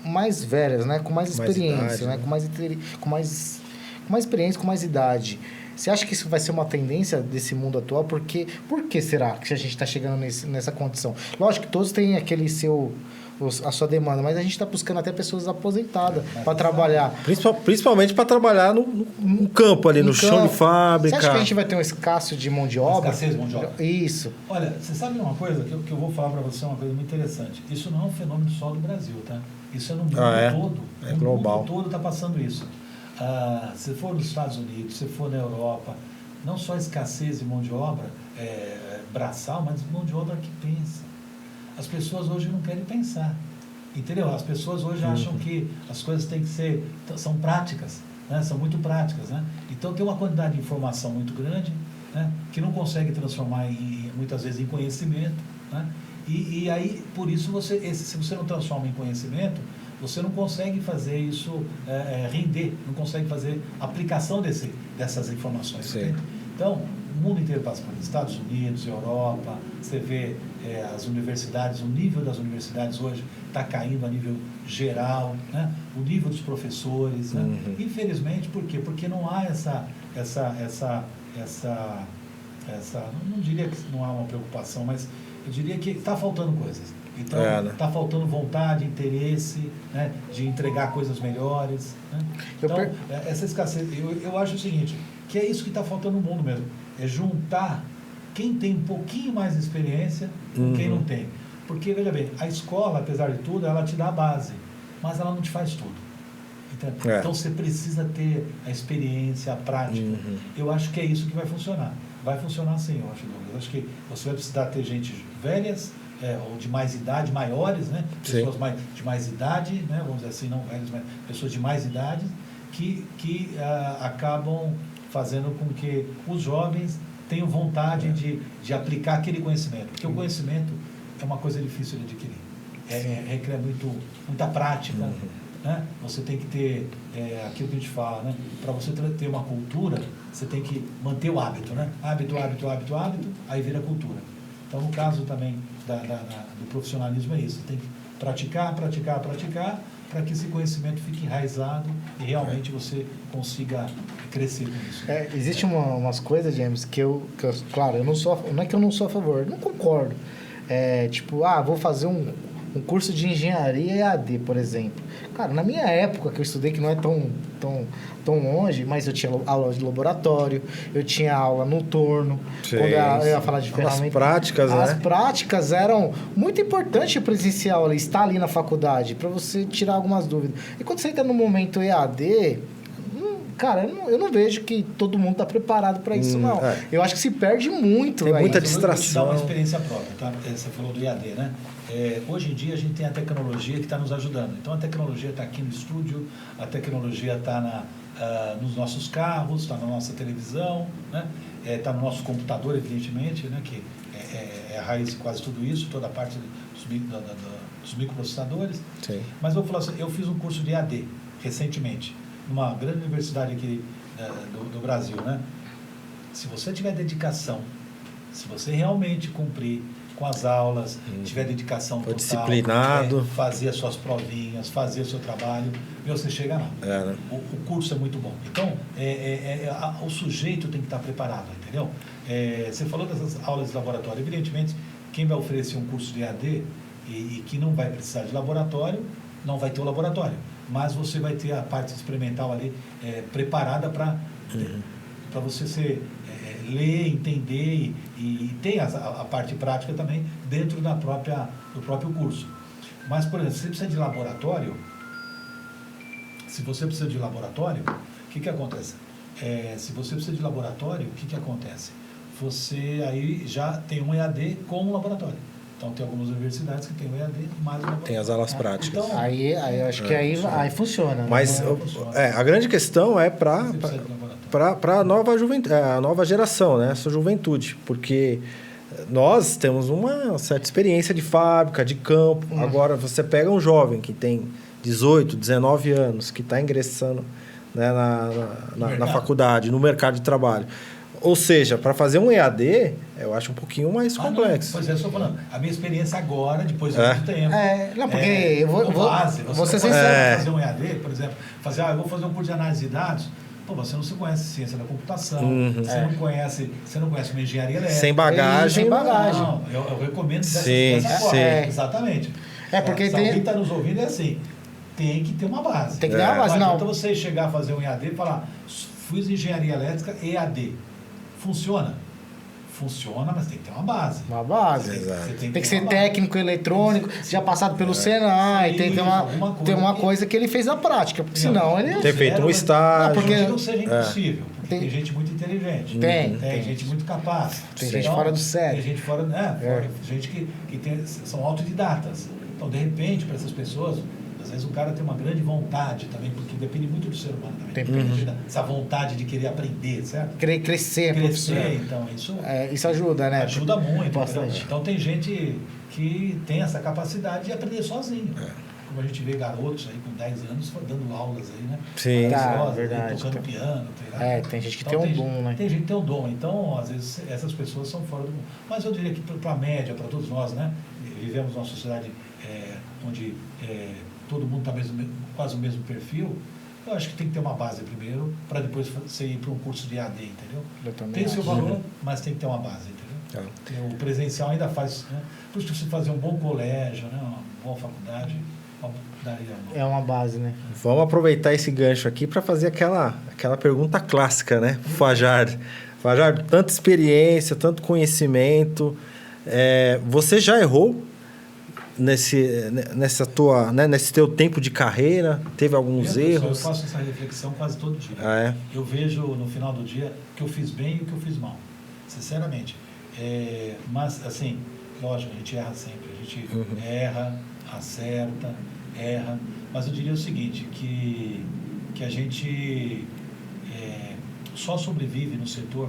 Speaker 2: mais velhas, né? Com mais experiência, idade, né? Com mais experiência, com mais idade. Você acha que isso vai ser uma tendência desse mundo atual? Por que será que a gente está chegando nessa condição? Lógico que todos têm a sua demanda, mas a gente está buscando até pessoas aposentadas para trabalhar.
Speaker 1: Principalmente para trabalhar no campo ali, no chão de fábrica.
Speaker 2: Você acha que a gente vai ter um escasso de mão de obra?
Speaker 3: Escassez de mão de obra.
Speaker 2: Isso.
Speaker 3: Olha, você sabe uma coisa que eu vou falar para você, uma coisa muito interessante. Isso não é um fenômeno só do Brasil, tá? Isso é no mundo todo.
Speaker 1: É global.
Speaker 3: O mundo todo está passando isso. Se for nos Estados Unidos, se for na Europa, não só escassez de mão de obra braçal, mas mão de obra que pensa. As pessoas hoje não querem pensar, entendeu? As pessoas hoje acham que as coisas têm que são práticas, né? São muito práticas, né? Então tem uma quantidade de informação muito grande, né? Que não consegue transformar muitas vezes em conhecimento, né? E aí, por isso, se você não transforma em conhecimento, você não consegue fazer isso render, não consegue fazer aplicação dessas informações. Então, o mundo inteiro passa por isso. Estados Unidos, Europa, você vê as universidades, o nível das universidades hoje está caindo a nível geral, né? O nível dos professores, né? Infelizmente, por quê? Porque não há não diria que não há uma preocupação, mas eu diria que está faltando coisas. Então, está faltando vontade, interesse, né? De entregar coisas melhores, né? Então, essa escassez, eu acho o seguinte, que é isso que está faltando no mundo mesmo, é juntar quem tem um pouquinho mais de experiência com quem não tem. Porque, veja bem, a escola, apesar de tudo, ela te dá a base, mas ela não te faz tudo. Então, você precisa ter a experiência, a prática. Eu acho que é isso que vai funcionar. Vai funcionar sim, eu acho, Douglas. Eu acho que você vai precisar ter gente velhas, ou de mais idade, maiores, né? Pessoas de mais idade, né? Vamos dizer assim, não velhas, mas pessoas de mais idade que acabam fazendo com que os jovens tenham vontade de aplicar aquele conhecimento. Porque o conhecimento é uma coisa difícil de adquirir. Requer muita prática. Né? Você tem que ter aquilo que a gente fala, né? Para você ter uma cultura, você tem que manter o hábito, né? Hábito, aí vira cultura. Então, no caso também do profissionalismo é isso. Você tem que praticar, para que esse conhecimento fique enraizado e realmente você consiga crescer com isso.
Speaker 2: Existe umas coisas, James, que eu claro, não é que eu não sou a favor, não concordo. Vou fazer um curso de engenharia EAD, por exemplo. Cara, na minha época, que eu estudei, que não é tão longe, mas eu tinha aula de laboratório, eu tinha aula noturno, quando eu ia falar de ferramentas.
Speaker 1: As práticas, né?
Speaker 2: As práticas eram muito importantes presencial, estar ali na faculdade, para você tirar algumas dúvidas. E quando você entra no momento EAD... Cara, eu não vejo que todo mundo está preparado para isso, não. Eu acho que se perde muito.
Speaker 1: Tem muita
Speaker 3: distração.
Speaker 1: distração.
Speaker 3: Eu vou te dar uma experiência própria, tá? Você falou do EAD, né? Hoje em dia a gente tem a tecnologia que está nos ajudando. Então a tecnologia está aqui no estúdio, a tecnologia está nos nossos carros, está na nossa televisão, né? Está no nosso computador, evidentemente, né? Que é a raiz de quase tudo isso, toda a parte dos microprocessadores.
Speaker 1: Sim.
Speaker 3: Mas eu vou falar assim, eu fiz um curso de EAD recentemente, numa grande universidade aqui do Brasil, né? Se você tiver dedicação, se você realmente cumprir com as aulas, tiver dedicação total,
Speaker 1: disciplinado,
Speaker 3: fazer as suas provinhas, fazer o seu trabalho, você chega lá.
Speaker 1: Né?
Speaker 3: O curso é muito bom. Então, o sujeito tem que estar preparado, entendeu? Você falou dessas aulas de laboratório. Evidentemente, quem vai oferecer um curso de EAD e que não vai precisar de laboratório, não vai ter o laboratório. Mas você vai ter a parte experimental ali preparada para você ler, entender e tem a parte prática também dentro do próprio curso. Mas, por exemplo, se você precisa de laboratório, o que acontece? Se você precisa de laboratório, o que acontece? Você aí já tem um EAD com um laboratório. Então, tem algumas universidades que tem o EAD mais o laboratório.
Speaker 1: Tem as aulas práticas.
Speaker 3: Então,
Speaker 2: aí eu acho que aí funciona.
Speaker 1: Mas a grande questão é para a nova geração, né? Essa juventude. Porque nós temos uma certa experiência de fábrica, de campo. Agora, você pega um jovem que tem 18, 19 anos, que está ingressando, né, na faculdade, no mercado de trabalho. Ou seja, para fazer um EAD, eu acho um pouquinho mais complexo.
Speaker 3: Pois é, eu estou falando. A minha experiência agora, depois de muito tempo.
Speaker 2: Não, porque eu vou
Speaker 3: você
Speaker 2: ser
Speaker 3: sincero. Fazer um EAD, por exemplo, eu vou fazer um curso de análise de dados. Pô, você não se conhece ciência da computação, você não conhece uma engenharia elétrica.
Speaker 1: Sem bagagem.
Speaker 2: Sem bagagem.
Speaker 3: Não, eu recomendo dessa forma. Exatamente.
Speaker 2: Porque
Speaker 3: se alguém está nos ouvindo, é assim, tem que ter uma base.
Speaker 2: Tem que ter uma base, não.
Speaker 3: Então você chegar a fazer um EAD e falar, fiz engenharia elétrica, EAD. Funciona? Funciona, mas tem que ter uma base.
Speaker 2: Uma base.
Speaker 3: Tem
Speaker 2: que ser técnico eletrônico, já passado pelo Senai, tem que ter uma coisa que ele fez na prática, porque senão ele...
Speaker 1: Ter feito um estágio.
Speaker 3: Porque não seja impossível, porque tem gente muito inteligente. Tem gente muito capaz.
Speaker 2: Tem gente fora do sério.
Speaker 3: Tem gente fora... gente que são autodidatas. Então, de repente, para essas pessoas... Às vezes o cara tem uma grande vontade também, porque depende muito do ser humano também. Essa vontade de querer aprender, certo?
Speaker 2: Querer crescer,
Speaker 3: então
Speaker 2: isso ajuda, né?
Speaker 3: Ajuda muito.
Speaker 2: Bastante.
Speaker 3: Então tem gente que tem essa capacidade de aprender sozinho. Como a gente vê garotos aí com 10 anos dando aulas aí, né?
Speaker 1: Sim,
Speaker 2: verdade.
Speaker 3: Tocando piano.
Speaker 2: Tem gente que tem um dom, né?
Speaker 3: Tem gente que tem um dom. Então, às vezes, essas pessoas são fora do mundo. Mas eu diria que para a média, para todos nós, né? Vivemos numa sociedade onde... todo mundo está quase o mesmo perfil, eu acho que tem que ter uma base primeiro, para depois você ir para um curso de AD, entendeu? Tem o seu valor, mas tem que ter uma base, entendeu? O presencial ainda faz, né? Por isso que você fazer um bom colégio, né? Uma boa faculdade,
Speaker 2: é uma base, né?
Speaker 1: Vamos aproveitar esse gancho aqui para fazer aquela pergunta clássica, né? Fajardo, tanta experiência, tanto conhecimento, você já errou nesse teu tempo de carreira? Teve alguns erros?
Speaker 3: Eu faço essa reflexão quase todo dia. Eu vejo no final do dia o que eu fiz bem e o que eu fiz mal, sinceramente. Mas, assim, lógico, a gente erra sempre. A gente erra, acerta, erra. Mas eu diria o seguinte, que a gente só sobrevive no setor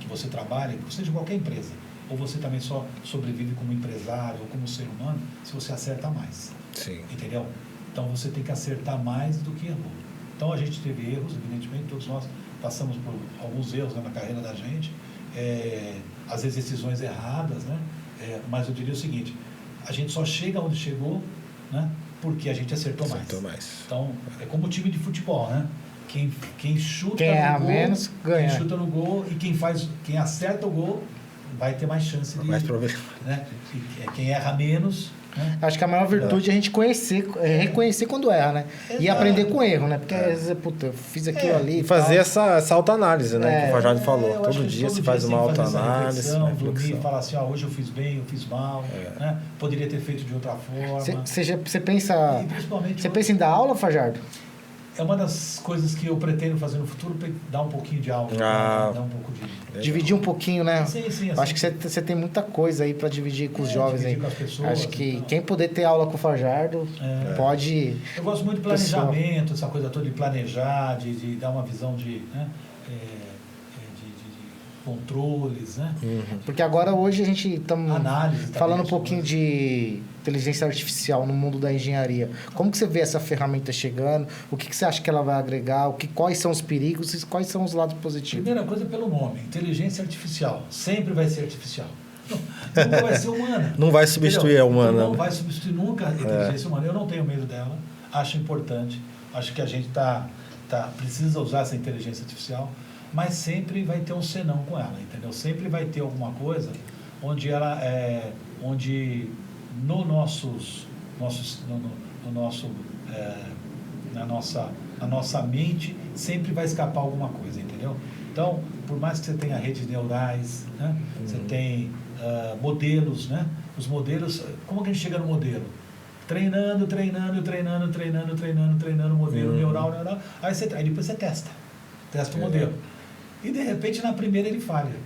Speaker 3: que você trabalha, que seja qualquer empresa. Ou você também só sobrevive como empresário ou como ser humano se você acerta mais.
Speaker 1: Sim.
Speaker 3: Entendeu? Então você tem que acertar mais do que errou. Então a gente teve erros, evidentemente, todos nós passamos por alguns erros na carreira da gente, às vezes decisões erradas, né? Mas eu diria o seguinte, a gente só chega onde chegou, né? Porque a gente acertou mais. Então, é como o time de futebol, né? Quem chuta no gol,
Speaker 2: menos ganha.
Speaker 3: Quem chuta no gol e quem acerta o gol vai ter mais chance de...
Speaker 1: Mais problema.
Speaker 3: Né? Quem erra menos... Né?
Speaker 2: Acho que a maior virtude é a gente reconhecer quando erra, né? Exato. E aprender com erro, né? Porque às vezes, eu fiz aquilo ali...
Speaker 1: E fazer essa autoanálise, né? Que o Fajardo falou. Todo dia você faz uma autoanálise.
Speaker 3: Dormir e falar assim, hoje eu fiz bem, eu fiz mal. Né? Poderia ter feito de outra forma.
Speaker 2: Você pensa... Você pensa em dar aula, Fajardo?
Speaker 3: É uma das coisas que eu pretendo fazer no futuro, dar um pouquinho de aula, dar um pouco de...
Speaker 2: Dividir um pouquinho, né?
Speaker 3: Sim. Assim,
Speaker 2: acho que você tem muita coisa aí para dividir com os jovens aí.
Speaker 3: Com as pessoas,
Speaker 2: acho que quem puder ter aula com o Fajardo pode...
Speaker 3: Eu gosto muito de planejamento, essa coisa toda de planejar, de dar uma visão de controles, né?
Speaker 2: Porque agora, hoje, a gente estamos falando um pouquinho
Speaker 3: coisas.
Speaker 2: de inteligência artificial no mundo da engenharia. Como que você vê essa ferramenta chegando? O que você acha que ela vai agregar? Quais são os perigos e quais são os lados positivos?
Speaker 3: Primeira coisa, pelo nome. Inteligência artificial. Sempre vai ser artificial. Nunca vai ser humana.
Speaker 1: Não vai substituir a humana.
Speaker 3: Não vai substituir nunca a inteligência humana. Eu não tenho medo dela. Acho importante. Acho que a gente precisa usar essa inteligência artificial, mas sempre vai ter um senão com ela, entendeu? Sempre vai ter alguma coisa onde ela onde na nossa mente sempre vai escapar alguma coisa, entendeu? Então, por mais que você tenha redes neurais, né? Você tem modelos, né? Os modelos, como que a gente chega no modelo? Treinando o modelo neural. Aí depois você testa o modelo. E de repente na primeira ele falha.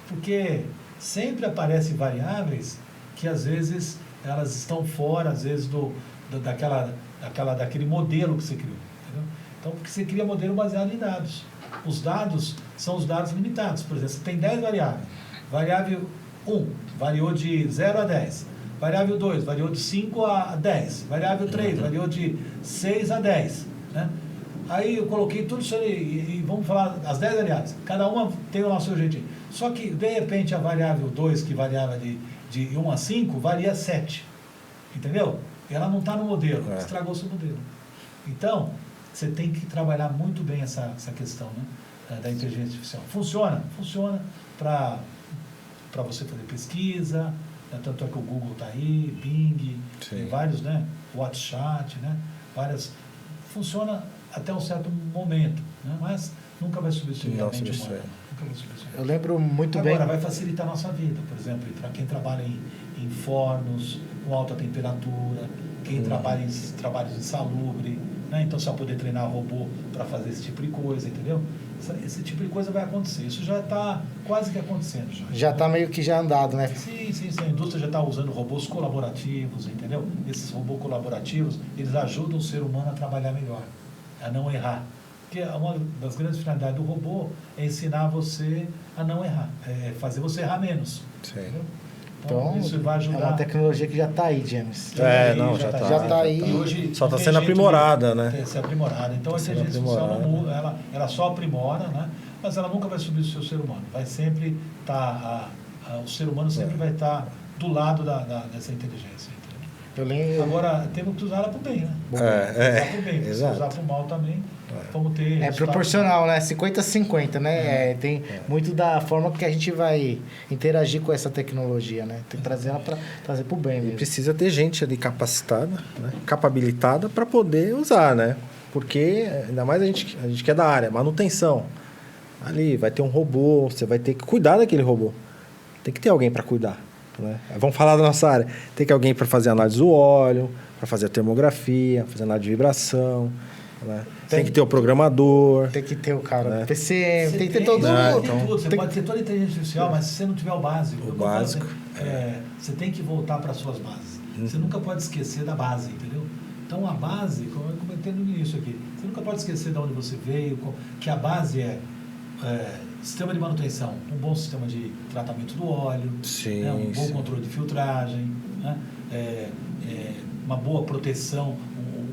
Speaker 3: Porque sempre aparecem variáveis que às vezes elas estão fora, às vezes, daquele modelo que você criou. Entendeu? Então, porque você cria modelo baseado em dados. Os dados são os dados limitados. Por exemplo, você tem 10 variáveis. Variável 1 variou de 0 a 10. Variável 2 variou de 5 a 10. Variável 3 variou de 6 a 10. Né? Aí eu coloquei tudo isso aí e vamos falar as 10 variáveis. Cada uma tem o seu jeitinho. Só que, de repente, a variável 2, que variava de 1 a 5, varia 7. Entendeu? Ela não está no modelo. Estragou seu modelo. Então, você tem que trabalhar muito bem essa questão, né, da inteligência artificial. Funciona para você fazer pesquisa, né, tanto é que o Google está aí, Bing, tem vários, né, WhatsApp, né, várias. Funciona até um certo momento, né, mas nunca vai substituir a mente humana.
Speaker 2: Eu lembro muito bem.
Speaker 3: Agora, vai facilitar a nossa vida, por exemplo, para quem trabalha em fornos, com alta temperatura, quem trabalha em trabalhos insalubres, né? Então, você vai poder treinar robô para fazer esse tipo de coisa, entendeu? Esse tipo de coisa vai acontecer. Isso já está quase que acontecendo.
Speaker 2: Já está meio que já andado, né?
Speaker 3: Sim. A indústria já está usando robôs colaborativos, entendeu? Esses robôs colaborativos, eles ajudam o ser humano a trabalhar melhor, a não errar. Porque uma das grandes finalidades do robô é ensinar você a não errar, fazer você errar menos. Entendeu?
Speaker 2: Então,
Speaker 3: isso vai ajudar.
Speaker 2: É uma tecnologia que já está aí, James.
Speaker 3: Já está aí.
Speaker 2: E
Speaker 3: hoje
Speaker 1: só está sendo aprimorada, né?
Speaker 3: Tem que ser aprimorada. Então, a inteligência artificial não muda, ela só aprimora, né? Mas ela nunca vai substituir o ser humano. Vai sempre estar, o ser humano sempre vai estar do lado dessa inteligência. Agora, temos que usar ela para o bem, né? Usar para o bem. Se usar para o mal também, vamos ter...
Speaker 2: É proporcional, né? 50-50, né? Tem muito da forma que a gente vai interagir com essa tecnologia, né? Tem que trazer ela para trazer para o bem mesmo.
Speaker 1: E precisa ter gente ali capacitada, né? Capabilitada para poder usar, né? Porque, ainda mais a gente que é da área, manutenção. Ali vai ter um robô, você vai ter que cuidar daquele robô. Tem que ter alguém para cuidar. Né? Vamos falar da nossa área. Tem que alguém para fazer análise do óleo, para fazer a termografia, fazer análise de vibração. Né? Tem que ter o programador.
Speaker 2: Tem que ter o cara
Speaker 1: né?
Speaker 2: PCM, tem que ter todo
Speaker 3: mundo. Você pode ter toda a inteligência artificial, mas se você não tiver o básico.
Speaker 1: O básico.
Speaker 3: Você tem que voltar para as suas bases. Você nunca pode esquecer da base, entendeu? Então, a base, como eu comentei no início aqui, você nunca pode esquecer de onde você veio, que a base sistema de manutenção, um bom sistema de tratamento do óleo, né? Um bom controle de filtragem, né? Uma boa proteção,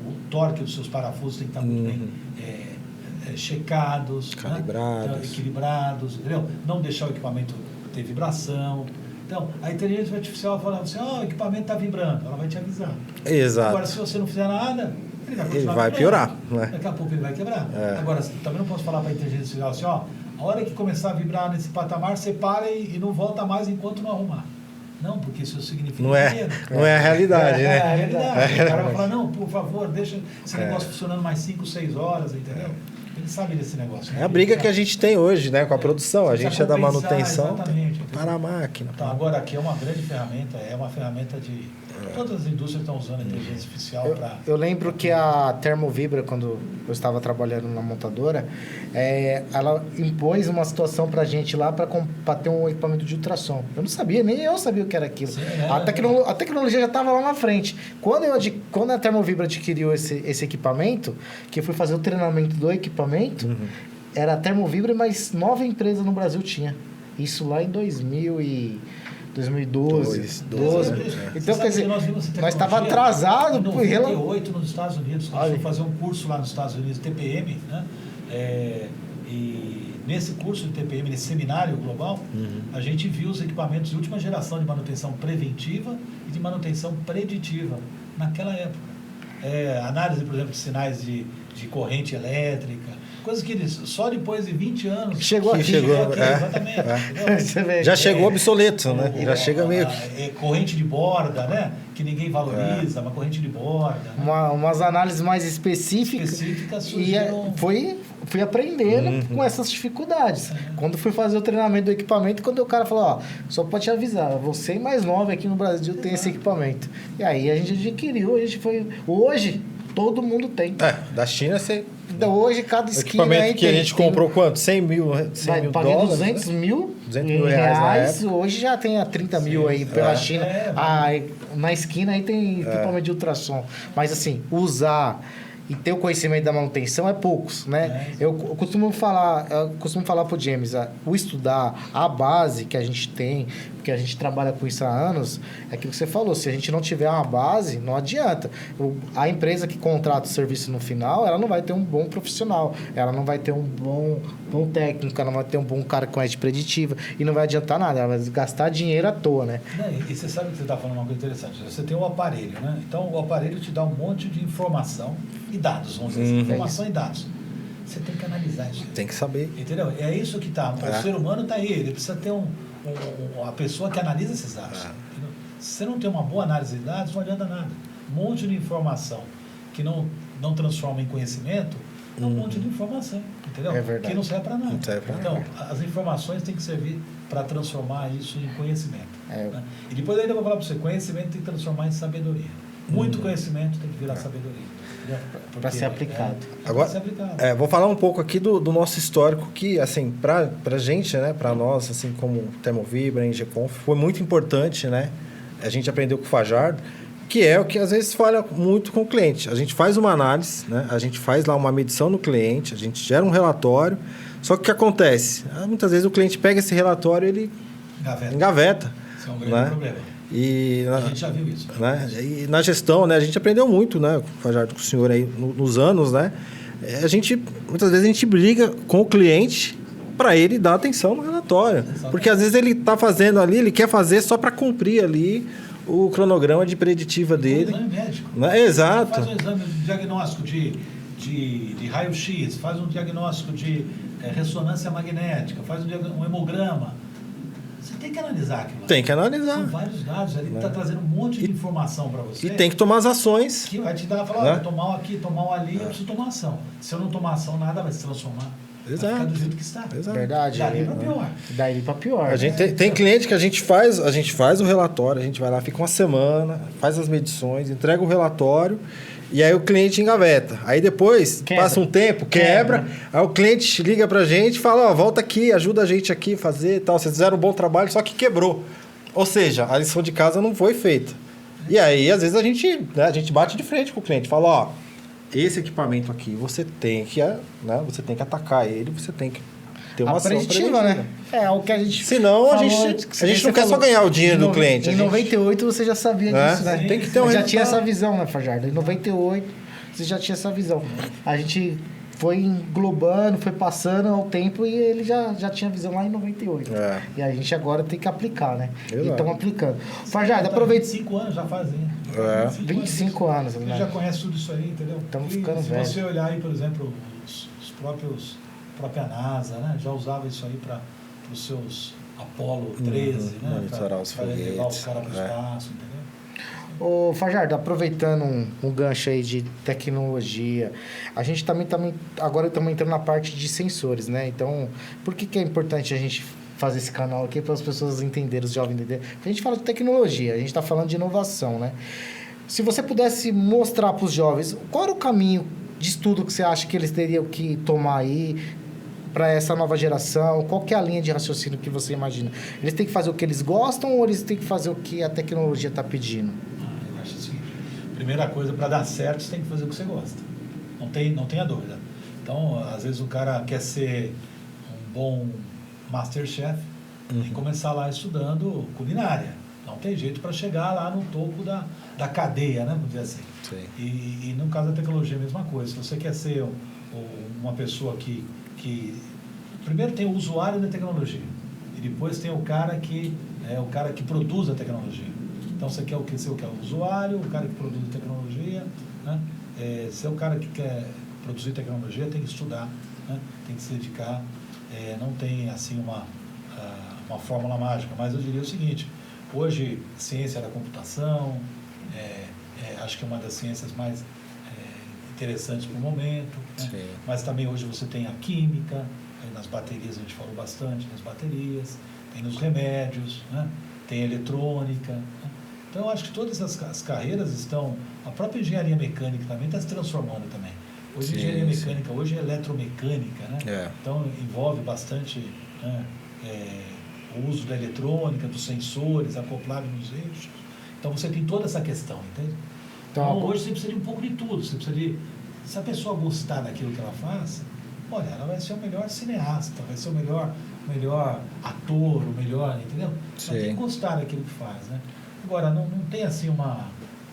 Speaker 3: o torque dos seus parafusos tem que estar muito bem checados,
Speaker 1: calibrados,
Speaker 3: né? Equilibrados, entendeu? Não deixar o equipamento ter vibração. Então, a inteligência artificial fala assim, o equipamento está vibrando, ela vai te avisar.
Speaker 1: Exato.
Speaker 3: Agora, se você não fizer nada, ele
Speaker 1: vai piorar. Né?
Speaker 3: Daqui a pouco ele vai quebrar. Agora, também não posso falar para a inteligência artificial assim, a hora que começar a vibrar nesse patamar, você para e não volta mais enquanto não arrumar. Não, porque isso significa
Speaker 1: não é a realidade, né?
Speaker 3: É a realidade. O cara vai falar, não, por favor, deixa esse negócio funcionando mais 5, 6 horas, entendeu? Ele sabe desse negócio. Né?
Speaker 1: É a briga que a gente tem hoje, né? Com a produção. A gente é da manutenção para a máquina.
Speaker 3: Então, agora aqui é uma grande ferramenta, é uma ferramenta de... Todas as indústrias estão usando a inteligência artificial para...
Speaker 2: Eu lembro que a Termovibra, quando eu estava trabalhando na montadora, ela impôs uma situação para a gente lá para ter um equipamento de ultrassom. Eu não sabia, nem eu sabia o que era aquilo. Sim, a tecnologia já estava lá na frente. Quando a Termovibra adquiriu esse equipamento, que eu fui fazer o treinamento do equipamento, era a Termovibra, mas 9 empresas no Brasil tinha. Isso lá em 2012. Então, quer dizer, nós estava atrasado.
Speaker 3: Em 98, nos Estados Unidos, começou a fazer um curso lá nos Estados Unidos, TPM, né? E nesse curso de TPM, nesse seminário global, a gente viu os equipamentos de última geração de manutenção preventiva e de manutenção preditiva naquela época. Análise, por exemplo, de sinais de corrente elétrica, coisas que eles, só depois de 20 anos...
Speaker 1: Chegou aqui, exatamente. Já chegou obsoleto, né? Já chega meio...
Speaker 3: corrente de borda, né? Que ninguém valoriza, uma corrente de borda. Né?
Speaker 2: Umas análises mais específicas
Speaker 3: surgiram...
Speaker 2: E fui aprendendo com essas dificuldades. Quando fui fazer o treinamento do equipamento, quando o cara falou, só para te avisar, você e mais 9 aqui no Brasil tem esse equipamento. E aí a gente adquiriu, a gente foi... Hoje, todo mundo tem.
Speaker 1: Da China você...
Speaker 2: Então, hoje, cada esquina
Speaker 1: aí
Speaker 2: aí
Speaker 1: que a gente comprou quanto? 100 mil
Speaker 2: paguei
Speaker 1: dólares?
Speaker 2: 200
Speaker 1: né?
Speaker 2: mil
Speaker 1: 200 mil reais
Speaker 2: hoje já tem a 30 mil aí pela China. Na esquina aí tem equipamento de ultrassom. Mas assim, usar e ter o conhecimento da manutenção é poucos, né? Eu costumo falar pro James, o estudar a base que a gente tem, porque a gente trabalha com isso há anos, é aquilo que você falou, se a gente não tiver uma base, não adianta. A empresa que contrata o serviço no final, ela não vai ter um bom profissional, ela não vai ter um bom técnico, ela não vai ter um bom cara com arte preditiva, e não vai adiantar nada, ela vai gastar dinheiro à toa, né?
Speaker 3: E você sabe que você está falando uma coisa interessante, você tem o aparelho, né? Então, o aparelho te dá um monte de informação e dados, vamos dizer assim, informação e dados. Você tem que analisar isso.
Speaker 1: Tem que saber.
Speaker 3: Entendeu? É isso que está. O ser humano está aí, ele precisa ter a pessoa que analisa esses dados. Se você não tem uma boa análise de dados, não adianta nada. Um monte de informação que não transforma em conhecimento, é um monte de informação, entendeu?
Speaker 2: É verdade.
Speaker 3: Que não serve para nada.
Speaker 1: Não serve pra
Speaker 3: então,
Speaker 1: nada.
Speaker 3: as informações têm que servir para transformar isso em conhecimento. Né? E depois ainda eu vou falar para você, conhecimento tem que transformar em sabedoria. Muito conhecimento tem que virar sabedoria.
Speaker 2: Para ser aplicado.
Speaker 1: Agora, vou falar um pouco aqui do nosso histórico, que, assim, pra gente, né, para nós, assim, como Termovibra, Engeconf, foi muito importante, né? A gente aprendeu com o Fajardo, que é o que às vezes falha muito com o cliente. A gente faz uma análise, né? A gente faz lá uma medição no cliente, a gente gera um relatório, só que o que acontece? Muitas vezes o cliente pega esse relatório e ele engaveta.
Speaker 3: Isso é um grande problema. A gente já viu isso.
Speaker 1: Né? E na gestão, né, a gente aprendeu muito, né, Fajardo, com o senhor aí nos anos, né? Muitas vezes a gente briga com o cliente para ele dar atenção no relatório. Exatamente. Porque às vezes ele está fazendo ali, ele quer fazer só para cumprir ali o cronograma de preditiva dele.
Speaker 3: Um exame médico.
Speaker 1: Né? Exato.
Speaker 3: Faz um exame de diagnóstico de raio-x, faz um diagnóstico de ressonância magnética, faz um hemograma. Você tem que analisar aquilo.
Speaker 1: Tem que analisar.
Speaker 3: São vários dados. Ele está trazendo um monte de informação para você.
Speaker 1: E tem que tomar as ações.
Speaker 3: Que vai te dar, falar, tomar um aqui, tomar um ali, eu preciso tomar ação. Se eu não tomar ação, nada vai se transformar.
Speaker 1: Exato.
Speaker 3: Vai ficar do jeito que está.
Speaker 1: Exato.
Speaker 2: Verdade.
Speaker 3: Daí para pior.
Speaker 2: Daí para pior.
Speaker 1: A gente tem cliente que a gente faz o relatório, a gente vai lá, fica uma semana, faz as medições, entrega o relatório, e aí o cliente engaveta. Aí depois, passa um tempo, quebra. Aí o cliente liga pra gente e fala, volta aqui, ajuda a gente aqui a fazer e tal. Vocês fizeram um bom trabalho, só que quebrou. Ou seja, a lição de casa não foi feita. E aí, às vezes, a gente bate de frente com o cliente. Fala, esse equipamento aqui, você tem que atacar ele, você tem que ter uma ação
Speaker 2: preditiva, né? É o que a gente...
Speaker 1: Senão, a gente não quer só ganhar o dinheiro do cliente.
Speaker 2: Em 98 você já sabia disso, né?
Speaker 1: Tem que ter um
Speaker 2: já tinha essa visão, né, Fajardo? Em 98 você já tinha essa visão. A gente foi englobando, foi passando ao tempo e ele já tinha visão lá em 98. E a gente agora tem que aplicar, né? E estamos aplicando. Fajardo, aproveita...
Speaker 3: 25 anos já fazem.
Speaker 2: 25 anos.
Speaker 3: Você já conhece tudo isso aí, entendeu?
Speaker 2: Estamos ficando velhos.
Speaker 3: Se você olhar aí, por exemplo, a própria NASA, né? Já usava isso aí para os seus Apollo 13, né?
Speaker 1: Monitorar os foguetes.
Speaker 3: Levar os caras para o espaço, entendeu?
Speaker 2: Ô, Fajardo, aproveitando um gancho aí de tecnologia, a gente também agora estamos entrando na parte de sensores, né? Então, por que é importante a gente fazer esse canal aqui para as pessoas entenderem, os jovens entenderem? A gente fala de tecnologia, a gente está falando de inovação, né? Se você pudesse mostrar para os jovens, qual era o caminho de estudo que você acha que eles teriam que tomar aí para essa nova geração? Qual que é a linha de raciocínio que você imagina? Eles têm que fazer o que eles gostam ou eles têm que fazer o que a tecnologia está pedindo?
Speaker 3: Eu acho o seguinte, primeira coisa, para dar certo, você tem que fazer o que você gosta. Não tenha dúvida. Então, às vezes o cara quer ser um bom Masterchef, Tem que começar lá estudando culinária. Não tem jeito para chegar lá no topo da cadeia, né? Vamos dizer assim.
Speaker 1: Sim.
Speaker 3: E no caso da tecnologia, a mesma coisa. Se você quer ser uma pessoa que... Primeiro tem o usuário da tecnologia. E depois tem o cara que produz a tecnologia. Então, você quer ser o usuário, o cara que produz a tecnologia, né? Se é o cara que quer produzir tecnologia, tem que estudar, né? Tem que se dedicar. Não tem, assim, uma fórmula mágica. Mas eu diria o seguinte, hoje, ciência da computação, acho que é uma das ciências mais interessantes para o momento, né? Mas também hoje você tem a química, nas baterias a gente falou bastante, nas baterias, tem nos remédios, né? Tem a eletrônica, né? Então eu acho que todas as carreiras estão, a própria engenharia mecânica também está se transformando também. Hoje engenharia mecânica, hoje é eletromecânica, né? Então envolve bastante, né? O uso da eletrônica, dos sensores acoplados nos eixos. Então você tem toda essa questão, entende? Então hoje você precisa de um pouco de tudo. Você precisa de, se a pessoa gostar daquilo que ela faz, olha, ela vai ser o melhor cineasta, vai ser o melhor ator, o melhor, entendeu? Ela tem que gostar daquilo que faz, né? Agora, não tem assim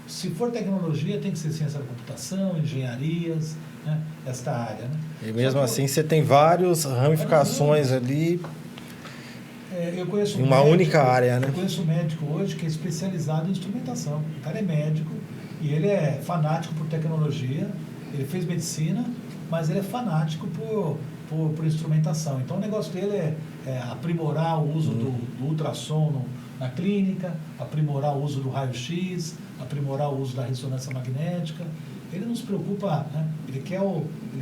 Speaker 3: se for tecnologia, tem que ser ciência da computação, engenharias, né? Esta área, né?
Speaker 1: E mesmo assim você tem várias ramificações ali.
Speaker 3: Eu conheço
Speaker 1: uma única área, né?
Speaker 3: Eu conheço um médico hoje que é especializado em instrumentação. O cara é médico e ele é fanático por tecnologia, ele fez medicina, mas ele é fanático por instrumentação. Então o negócio dele é aprimorar o uso do ultrassom na clínica, aprimorar o uso do raio-x, aprimorar o uso da ressonância magnética. Ele não se preocupa, né? Ele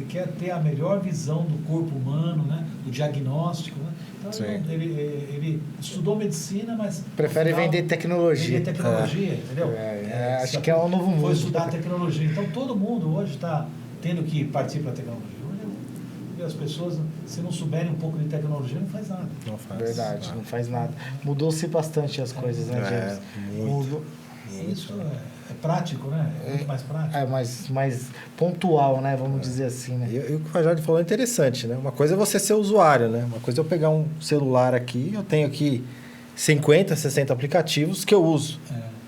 Speaker 3: quer ter a melhor visão do corpo humano, né? Do diagnóstico, né? Então ele estudou medicina, mas
Speaker 2: prefere vender tecnologia.
Speaker 3: Vender tecnologia, entendeu?
Speaker 2: Acho que é um novo mundo.
Speaker 3: Foi estudar tecnologia. Então todo mundo hoje está tendo que partir para a tecnologia. Hoje as pessoas, se não souberem um pouco de tecnologia, não faz nada.
Speaker 2: Não faz. Verdade, não faz nada. Mudou-se bastante as coisas, né, James?
Speaker 1: Muito.
Speaker 3: Isso é prático, né? É muito mais prático.
Speaker 2: É mais pontual, né? Vamos dizer assim, né?
Speaker 1: E o que o Fajardo falou é interessante, né? Uma coisa é você ser usuário, né? Uma coisa é eu pegar um celular aqui, eu tenho aqui 50, 60 aplicativos que eu uso,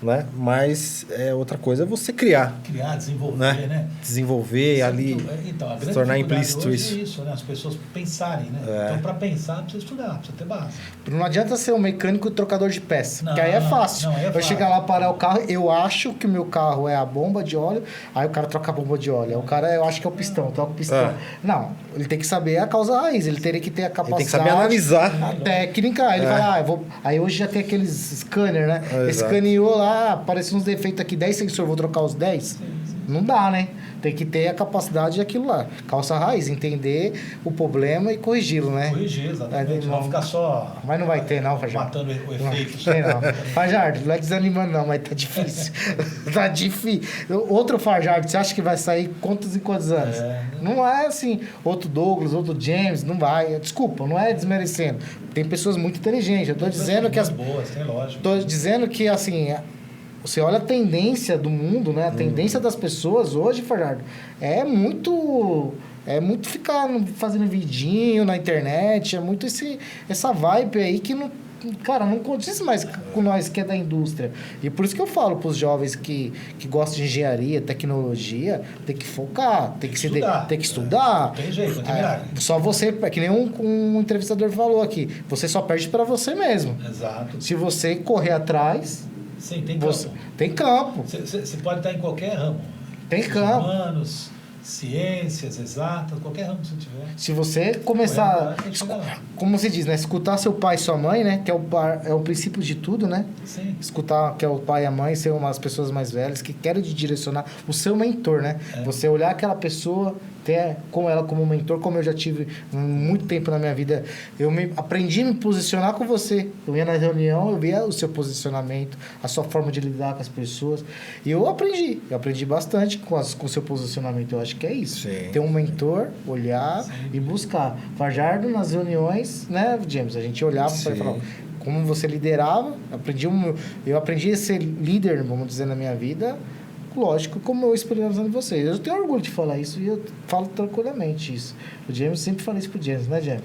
Speaker 1: né? Mas outra coisa é você criar.
Speaker 3: Desenvolver, né?
Speaker 1: Desenvolver ali,
Speaker 3: então, a
Speaker 1: se tornar implícito
Speaker 3: isso. É isso, né? As pessoas pensarem, né? Então, para pensar, precisa estudar, precisa ter base.
Speaker 2: Não adianta ser um mecânico e trocador de peça, porque aí é fácil. Eu chegar lá, parar o carro, eu acho que o meu carro é a bomba de óleo, aí o cara troca a bomba de óleo. Aí o cara, eu acho que é o pistão, troca o pistão. Não, ele tem que saber a causa raiz, ele teria que ter a capacidade...
Speaker 1: Ele tem que saber analisar.
Speaker 2: A técnica, aí ele fala, aí hoje já tem aqueles scanner, né? Escaneou lá, apareceu uns defeitos aqui, 10 sensores, vou trocar os 10? Sim. Não dá, né? Tem que ter a capacidade daquilo lá. Calça raiz, entender o problema e corrigi-lo, né?
Speaker 3: Corrigir, exatamente. Não ficar só...
Speaker 2: Mas não vai ter, não, Fajardo.
Speaker 3: Matando o efeito.
Speaker 2: Não. Fajardo, não é desanimando, não, mas tá difícil. Tá difícil. Outro Fajardo, você acha que vai sair quantos e quantos anos? Não é assim, outro Douglas, outro James, não vai. Desculpa, não é desmerecendo. Tem pessoas muito inteligentes. Eu tô dizendo que...
Speaker 3: boas, tem lógico.
Speaker 2: Tô dizendo que, assim... Você olha a tendência do mundo, né? A tendência das pessoas hoje, Fajardo, é muito ficar fazendo vidinho na internet, é muito essa vibe aí que não, cara, não condiz mais com nós que é da indústria. E por isso que eu falo para os jovens que gostam de engenharia, tecnologia, tem que focar, tem que estudar.
Speaker 3: Não tem jeito, não tem milagre.
Speaker 2: Só você, que nem um entrevistador falou aqui, você só perde para você mesmo.
Speaker 3: Exato.
Speaker 2: Se você correr atrás...
Speaker 3: Sim, tem campo.
Speaker 2: Tem campo.
Speaker 3: Você pode estar em qualquer ramo.
Speaker 2: Tem campo.
Speaker 3: Humanos, ciências, exatas, qualquer ramo que você tiver.
Speaker 2: Se você começar, como se diz, né? Escutar seu pai e sua mãe, né? Que é o princípio de tudo, né?
Speaker 3: Sim.
Speaker 2: Escutar que é o pai e a mãe, ser umas pessoas mais velhas que querem te direcionar. O seu mentor, né? Você olhar aquela pessoa, ter com ela como mentor, como eu já tive muito tempo na minha vida. Aprendi a me posicionar com você. Eu ia na reunião, eu via o seu posicionamento, a sua forma de lidar com as pessoas. E eu aprendi bastante com o seu posicionamento. Eu acho que é isso.
Speaker 1: Sim.
Speaker 2: Ter um mentor, olhar e buscar. Fajardo nas reuniões, né, James? A gente olhava para ele e falava como você liderava. Eu aprendi a ser líder, vamos dizer, na minha vida lógico, como eu experimentando vocês. Eu tenho orgulho de falar isso e eu falo tranquilamente isso. O James, sempre falei isso pro James, né, James?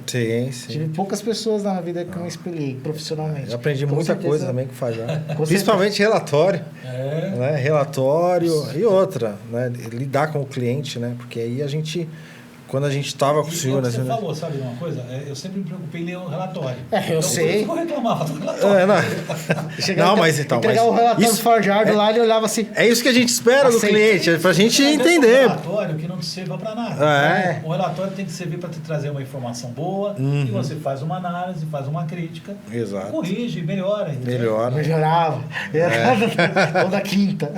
Speaker 1: Sim.
Speaker 2: Tive poucas pessoas na vida que eu me espelhei profissionalmente.
Speaker 1: Eu aprendi
Speaker 2: Com
Speaker 1: muita
Speaker 2: certeza,
Speaker 1: coisa também com o Fajar.
Speaker 2: Com
Speaker 1: Principalmente relatório.
Speaker 3: É.
Speaker 1: Né? Relatório e outra, né? Lidar com o cliente, né? Porque aí a gente... Quando a gente estava com o senhor...
Speaker 3: Você falou, sabe uma coisa? Eu sempre me preocupei em ler o relatório.
Speaker 2: Eu sei.
Speaker 3: Eu vou reclamar do relatório.
Speaker 1: Não, mas então...
Speaker 2: Entregar o relatório do Fajardo lá, ele olhava assim...
Speaker 1: É isso que a gente espera do cliente, é pra gente
Speaker 3: Mas
Speaker 1: entender.
Speaker 3: É um relatório que não te sirva para nada.
Speaker 1: É.
Speaker 3: O relatório tem que servir para te trazer uma informação boa, e você faz uma análise, faz uma crítica,
Speaker 1: Exato.
Speaker 3: Corrige, melhora.
Speaker 1: Melhora.
Speaker 2: Melhorava. Toda quinta.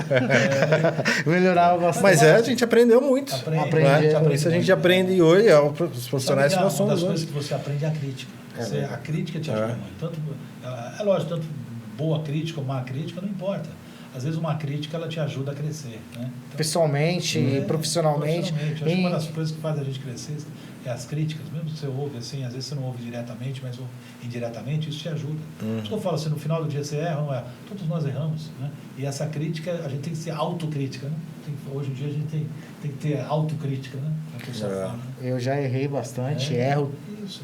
Speaker 2: Melhorava bastante.
Speaker 1: Mas a gente aprendeu muito.
Speaker 2: Aprende.
Speaker 1: Isso a gente aprende hoje, os profissionais que nós
Speaker 3: Uma das
Speaker 1: somos
Speaker 3: coisas
Speaker 1: hoje.
Speaker 3: que você aprende é a crítica. A crítica te ajuda muito. Tanto, é lógico, tanto boa crítica ou má crítica, não importa. Às vezes uma crítica ela te ajuda a crescer. Né? Então,
Speaker 2: pessoalmente, profissionalmente.
Speaker 3: Eu acho que uma das coisas que faz a gente crescer é as críticas. Mesmo que você ouve assim, às vezes você não ouve diretamente, mas indiretamente, isso te ajuda. Por isso que eu falo assim, no final do dia você erra, não é? Todos nós erramos. Né? E essa crítica, a gente tem que ser autocrítica. Né? Hoje em dia a gente tem que ter autocrítica. Né? A pessoa fala, né?
Speaker 2: Eu já errei bastante, erro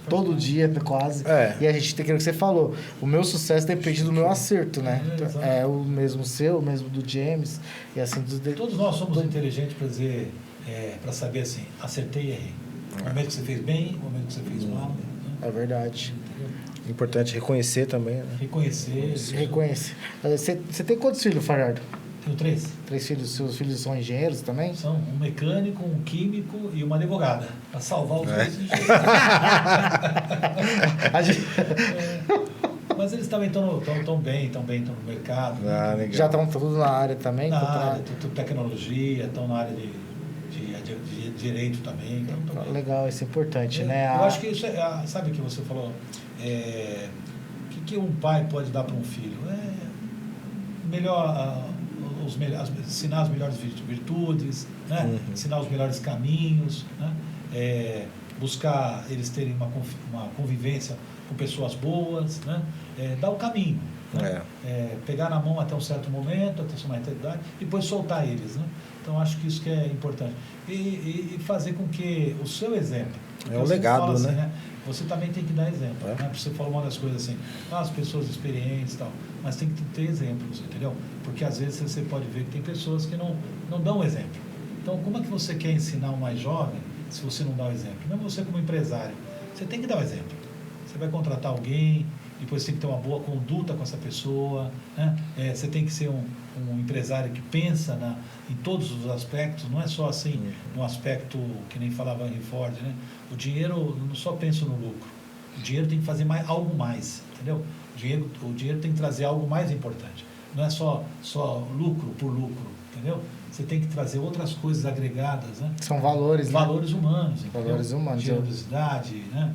Speaker 2: todo dia quase. E a gente tem que, o que você falou, o meu sucesso depende do meu acerto, né? É o mesmo seu, o mesmo do James, e assim
Speaker 3: todos nós somos inteligentes para dizer, para saber assim, acertei e errei. O momento que você fez bem, o momento que você fez mal. Né?
Speaker 2: É verdade.
Speaker 1: Importante reconhecer também, né?
Speaker 2: Reconhecer. Você tem quantos filhos, Fajardo?
Speaker 3: Tenho 3.
Speaker 2: 3 filhos. Seus filhos são engenheiros também?
Speaker 3: São um mecânico, um químico e uma advogada. Para salvar os dois engenheiros. Mas eles também estão bem, estão no mercado.
Speaker 2: Já estão tudo na área também?
Speaker 3: Na área, tecnologia, estão na área de direito também.
Speaker 2: Legal, isso é importante, né?
Speaker 3: Eu acho que isso sabe o que você falou? O que um pai pode dar para um filho? Ensinar as melhores virtudes, né? Ensinar os melhores caminhos, né? Buscar eles terem uma convivência com pessoas boas, né? Dar o caminho. Né? Pegar na mão até um certo momento, até uma certa idade, e depois soltar eles. Né? Então, acho que isso que é importante. E fazer com que o seu exemplo...
Speaker 1: É o legado,
Speaker 3: assim,
Speaker 1: né?
Speaker 3: Você também tem que dar exemplo. Né? Você falou uma das coisas assim, as pessoas experientes e tal, mas tem que ter exemplos, entendeu? Porque às vezes você pode ver que tem pessoas que não dão exemplo. Então, como é que você quer ensinar um mais jovem se você não dá o exemplo? Mesmo você como empresário, você tem que dar o exemplo. Você vai contratar alguém, depois você tem que ter uma boa conduta com essa pessoa, né? Você tem que ser um empresário que pensa em todos os aspectos, não é só assim, no aspecto que nem falava Henry Ford, né? O dinheiro, não só pensa no lucro, o dinheiro tem que fazer algo mais, entendeu? O dinheiro tem que trazer algo mais importante, não é só lucro por lucro, entendeu? Você tem que trazer outras coisas agregadas, né?
Speaker 2: São valores,
Speaker 3: valores humanos, entendeu?
Speaker 2: Valores humanos.
Speaker 3: Generosidade, né?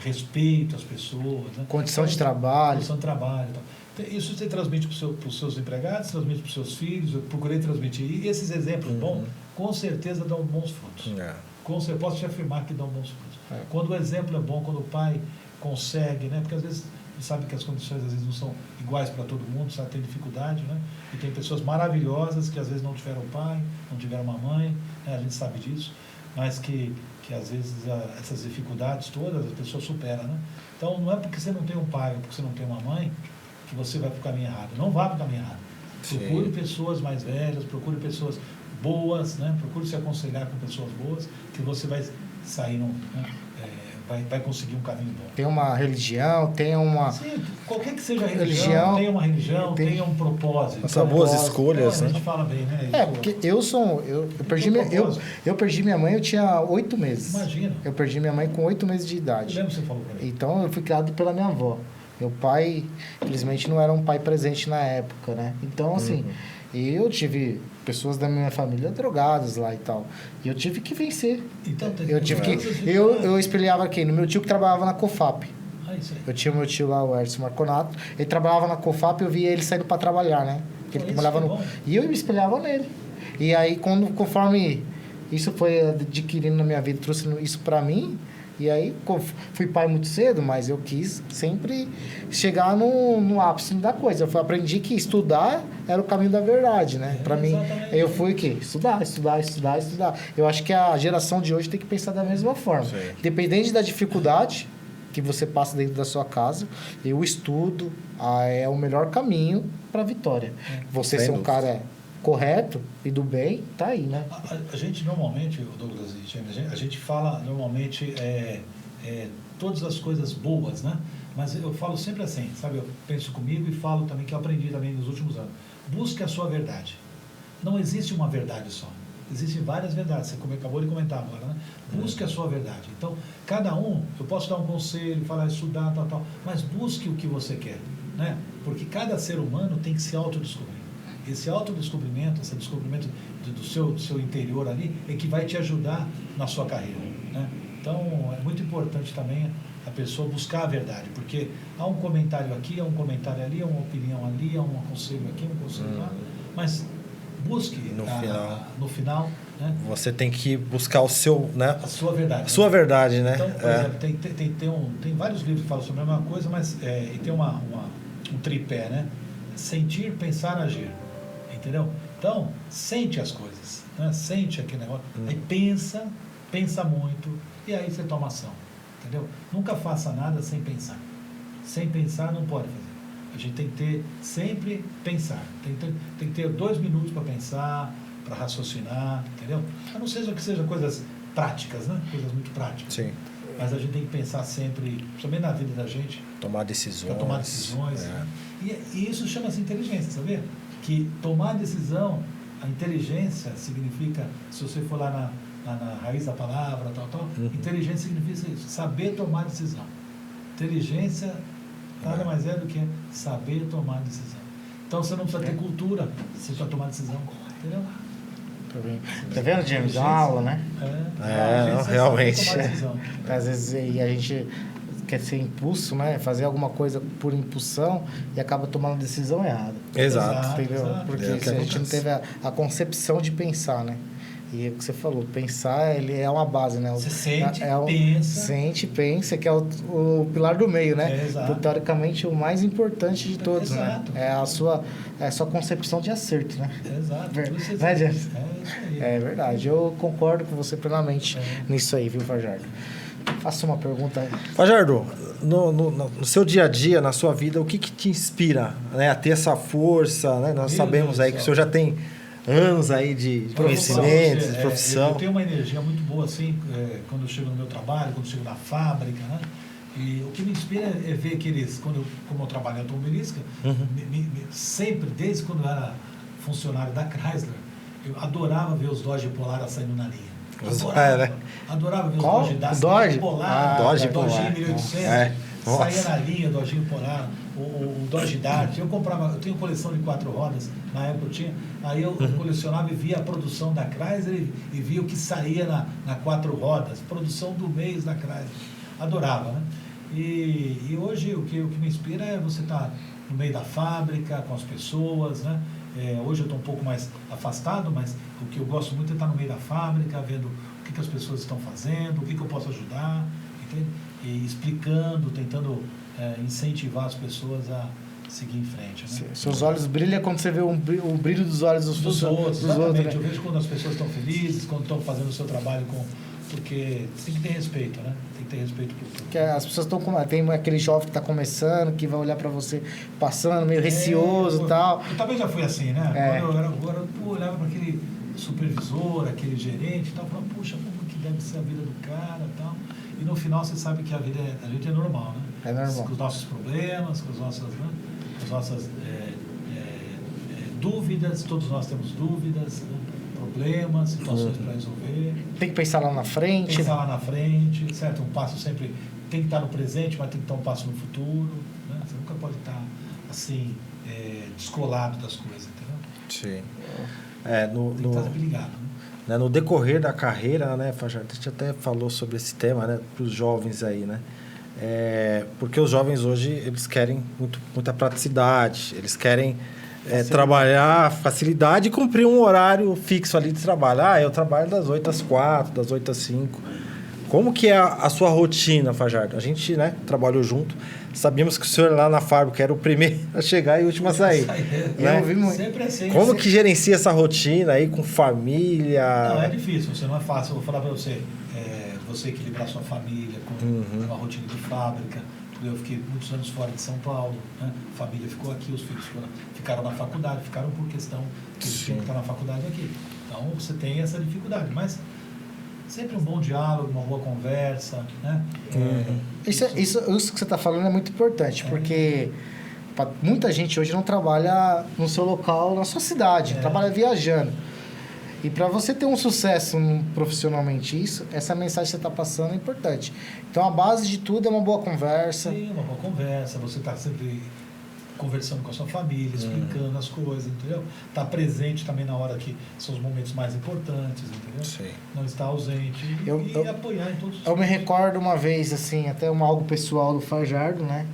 Speaker 3: Respeito às pessoas, né?
Speaker 2: Condição de trabalho.
Speaker 3: Condição de trabalho. Então, isso você transmite para os seus empregados, transmite para os seus filhos, eu procurei transmitir. E esses exemplos bons, com certeza dão bons frutos. Eu posso te afirmar que dão bons frutos. Quando o exemplo é bom, quando o pai consegue, né? Porque às vezes sabe que as condições às vezes não são iguais para todo mundo, sabe? Tem dificuldade, né? E tem pessoas maravilhosas que às vezes não tiveram pai, não tiveram uma mãe, né? A gente sabe disso, mas que às vezes essas dificuldades todas a pessoa supera, né? Então não é porque você não tem um pai ou porque você não tem uma mãe que você vai para o caminho errado. Não vá para o caminho errado. Procure pessoas mais velhas, procure pessoas boas, né? Procure se aconselhar com pessoas boas, que você vai sair vai conseguir um caminho bom.
Speaker 2: Tem uma religião, tem uma...
Speaker 3: Sim, qualquer que seja a religião, tem uma religião, tem um propósito.
Speaker 1: Faça boas escolhas,
Speaker 3: né? A gente fala bem, né?
Speaker 2: Porque eu perdi minha mãe, eu tinha 8 meses.
Speaker 3: Imagina.
Speaker 2: Eu perdi minha mãe com 8 meses de idade.
Speaker 3: Eu lembro que você falou pra mim.
Speaker 2: Então, eu fui criado pela minha avó. Meu pai, infelizmente, não era um pai presente na época, né? Então, assim, eu tive pessoas da minha família drogadas lá e tal. E eu tive que vencer.
Speaker 3: Então,
Speaker 2: eu espelhava quem? No meu tio que trabalhava na COFAP.
Speaker 3: Isso aí.
Speaker 2: Eu tinha meu tio lá, o Edson Marconato. Ele trabalhava na COFAP e eu via ele saindo para trabalhar, né? Porque ele trabalhava no... E eu me espelhava nele. E aí, conforme isso foi adquirindo na minha vida, trouxe isso para mim, E aí, fui pai muito cedo, mas eu quis sempre chegar no ápice da coisa. Eu aprendi que estudar era o caminho da verdade, né? Para mim, eu fui o quê? Estudar. Eu acho que a geração de hoje tem que pensar da mesma forma.
Speaker 1: Sim.
Speaker 2: Independente da dificuldade que você passa dentro da sua casa, o estudo é o melhor caminho para a vitória. Você ser um cara correto e do bem, tá aí, né?
Speaker 3: A gente normalmente, Douglas e James, a gente fala normalmente todas as coisas boas, né? Mas eu falo sempre assim, sabe? Eu penso comigo e falo também que eu aprendi também nos últimos anos. Busque a sua verdade. Não existe uma verdade só. Existem várias verdades. Você acabou de comentar agora, né? Busque a sua verdade. Então, cada um, eu posso dar um conselho, falar, estudar, tal, mas busque o que você quer, né? Porque cada ser humano tem que se autodescobrir. Esse autodescobrimento, esse descobrimento do seu interior ali, é que vai te ajudar na sua carreira, né? Então, é muito importante também a pessoa buscar a verdade, porque há um comentário aqui, há um comentário ali, há uma opinião ali, há um conselho aqui, um conselho lá, mas busque no final, né?
Speaker 1: Você tem que buscar o seu, né?
Speaker 3: A sua verdade.
Speaker 1: A sua verdade, né?
Speaker 3: Então, por exemplo, tem vários livros que falam sobre a mesma coisa, mas e tem um tripé, né? Sentir, pensar, agir. Entendeu? Então, sente as coisas, né? Sente aquele negócio. Aí pensa muito, e aí você toma ação. Entendeu? Nunca faça nada sem pensar. Sem pensar não pode fazer. A gente tem que ter, sempre pensar. Tem que ter 2 minutos para pensar, para raciocinar, entendeu? A não ser que sejam coisas práticas, né? Coisas muito práticas.
Speaker 1: Sim.
Speaker 3: Mas a gente tem que pensar sempre, principalmente na vida da gente.
Speaker 1: Tomar decisões.
Speaker 3: Para tomar decisões. E isso chama-se inteligência, sabia? Que tomar decisão, a inteligência significa, se você for lá na raiz da palavra, inteligência significa isso, saber tomar decisão. Inteligência nada mais é do que saber tomar decisão. Então você não precisa ter cultura, você precisa tomar decisão, entendeu?
Speaker 2: Tá vendo, James? É uma aula, né?
Speaker 1: Realmente.
Speaker 2: Às vezes a gente quer ser impulso, né? Fazer alguma coisa por impulsão e acaba tomando decisão errada.
Speaker 1: Exato.
Speaker 2: Entendeu? Porque se a gente não teve a concepção de pensar, né? E é o que você falou, pensar, ele é uma base, né?
Speaker 3: Você sente,
Speaker 2: pensa. Sente, pensa, que é o pilar do meio, né?
Speaker 3: Exato.
Speaker 2: Teoricamente, o mais importante de todos,
Speaker 3: Exato.
Speaker 2: né? É a sua concepção de acerto, né?
Speaker 3: Exato.
Speaker 2: Né, James? É verdade. Eu concordo com você plenamente nisso aí, viu, Fajardo? Faça uma pergunta.
Speaker 1: Fajardo, no seu dia a dia, na sua vida, o que te inspira, né, a ter essa força, né? Nós sabemos aí que o senhor já tem anos aí de conhecimento, de profissão.
Speaker 3: Eu tenho uma energia muito boa, assim, quando eu chego no meu trabalho, quando eu chego na fábrica, né? E o que me inspira é ver aqueles, como eu trabalho em automobilística, sempre, desde quando eu era funcionário da Chrysler, eu adorava ver os Dodge Polara saindo na linha. Adorava ver os Dodge Polar,
Speaker 1: Dodge
Speaker 3: 1800, saía na linha, Dodge Polar, o Dodge Dart. Eu tenho coleção de 4 rodas, na época eu tinha, aí eu colecionava e via a produção da Chrysler e via o que saía na 4 rodas, produção do mês da Chrysler. Adorava, né? E hoje o que me inspira é você estar no meio da fábrica, com as pessoas, né? Hoje eu estou um pouco mais afastado, mas o que eu gosto muito é estar no meio da fábrica, vendo o que as pessoas estão fazendo, o que eu posso ajudar, entende? E explicando, tentando incentivar as pessoas a seguir em frente. Né?
Speaker 2: Seus olhos brilham quando você vê o brilho dos olhos dos outros.
Speaker 3: Exatamente.
Speaker 2: Né?
Speaker 3: Eu vejo quando as pessoas estão felizes, quando estão fazendo o seu trabalho porque tem que ter respeito, né? Tem que ter respeito por tudo.
Speaker 2: Porque as pessoas estão tem aquele jovem que está começando, que vai olhar para você passando, meio receoso e tal.
Speaker 3: Eu também já fui assim, né? Quando eu olhava para aquele supervisor, aquele gerente e tal, falava, puxa, como que deve ser a vida do cara e tal. E no final você sabe que a vida da gente é normal, né?
Speaker 2: É normal.
Speaker 3: Com os nossos problemas, com as nossas dúvidas, todos nós temos dúvidas, né? Problemas, situações para resolver.
Speaker 2: Tem que pensar lá na frente.
Speaker 3: Pensar lá na frente, certo? Um passo sempre tem que estar no presente, mas tem que estar um passo no futuro. Né? Você nunca pode estar assim, descolado das coisas, entendeu?
Speaker 1: Sim.
Speaker 3: Tem que estar ligado.
Speaker 1: Né? No decorrer da carreira, né, Fajardo, a gente até falou sobre esse tema, né, para os jovens aí, né? Porque os jovens hoje, eles querem muita praticidade, eles querem trabalhar facilidade e cumprir um horário fixo ali de trabalho. Eu trabalho das 8 às 4, das 8 às 5. Como que é a sua rotina, Fajardo? A gente, né, trabalhou junto, sabíamos que o senhor lá na fábrica era o primeiro a chegar e o último a sair. Né?
Speaker 2: Eu vi muito.
Speaker 3: Sempre assim.
Speaker 1: Como que gerencia essa rotina aí com família?
Speaker 3: Não, é difícil, você não é fácil. Eu vou falar para você, você equilibrar sua família com uma rotina de fábrica. Eu fiquei muitos anos fora de São Paulo, né? A família ficou aqui, os filhos ficaram na faculdade, ficaram por questão que eles tinham que estar na faculdade aqui. Então você tem essa dificuldade, mas sempre um bom diálogo, uma boa conversa, né?
Speaker 2: Isso que você está falando é muito importante, porque muita gente hoje não trabalha no seu local, na sua cidade, trabalha viajando. E para você ter um sucesso profissionalmente, essa mensagem que você está passando é importante. Então, a base de tudo é uma boa conversa.
Speaker 3: Sim, uma boa conversa, você está sempre conversando com a sua família, explicando as coisas, entendeu? Tá presente também na hora que são os momentos mais importantes, entendeu?
Speaker 1: Sim.
Speaker 3: Não estar ausente e apoiar em todos os...
Speaker 2: Eu me recordo uma vez, assim, até algo pessoal do Fajardo, né?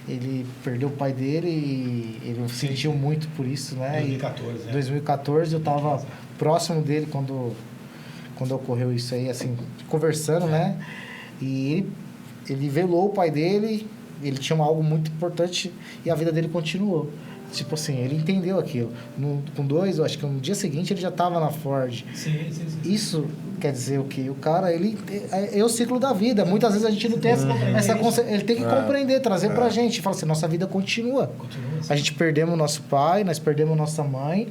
Speaker 2: Ele perdeu o pai dele e ele sentiu muito por isso, né?
Speaker 3: 2014,
Speaker 2: Em 2014 eu estava próximo dele quando ocorreu isso aí, assim, conversando, né? E ele velou o pai dele, ele tinha algo muito importante e a vida dele continuou. Tipo assim, ele entendeu aquilo. Eu acho que no dia seguinte ele já estava na Ford.
Speaker 3: Sim.
Speaker 2: Isso quer dizer o quê? O cara, ele é o ciclo da vida. Muitas vezes a gente não tem ele tem que compreender, trazer pra gente. Fala assim, nossa vida continua.
Speaker 3: Assim.
Speaker 2: A gente perdemos nosso pai, nós perdemos nossa mãe,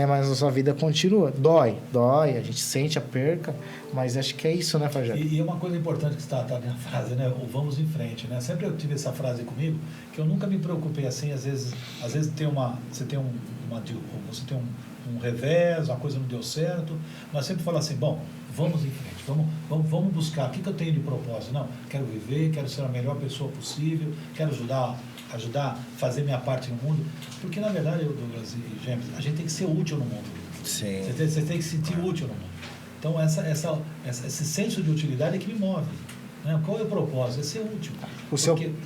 Speaker 2: mas nossa vida continua. Dói, a gente sente a perca, mas acho que é isso, né, Fajardo?
Speaker 3: E uma coisa importante que está na frase, né? O vamos em frente, né? Sempre eu tive essa frase comigo, que eu nunca me preocupei assim, às vezes você tem um revés, uma coisa não deu certo, mas sempre falo assim, bom, vamos em frente, vamos buscar, o que eu tenho de propósito? Não, quero viver, quero ser a melhor pessoa possível, quero ajudar a fazer minha parte no mundo, porque na verdade, Douglas e James, a gente tem que ser útil no mundo.
Speaker 1: Sim.
Speaker 3: Você tem que se sentir útil no mundo. Então, esse senso de utilidade é que me move. Né? Qual é o propósito? É ser útil.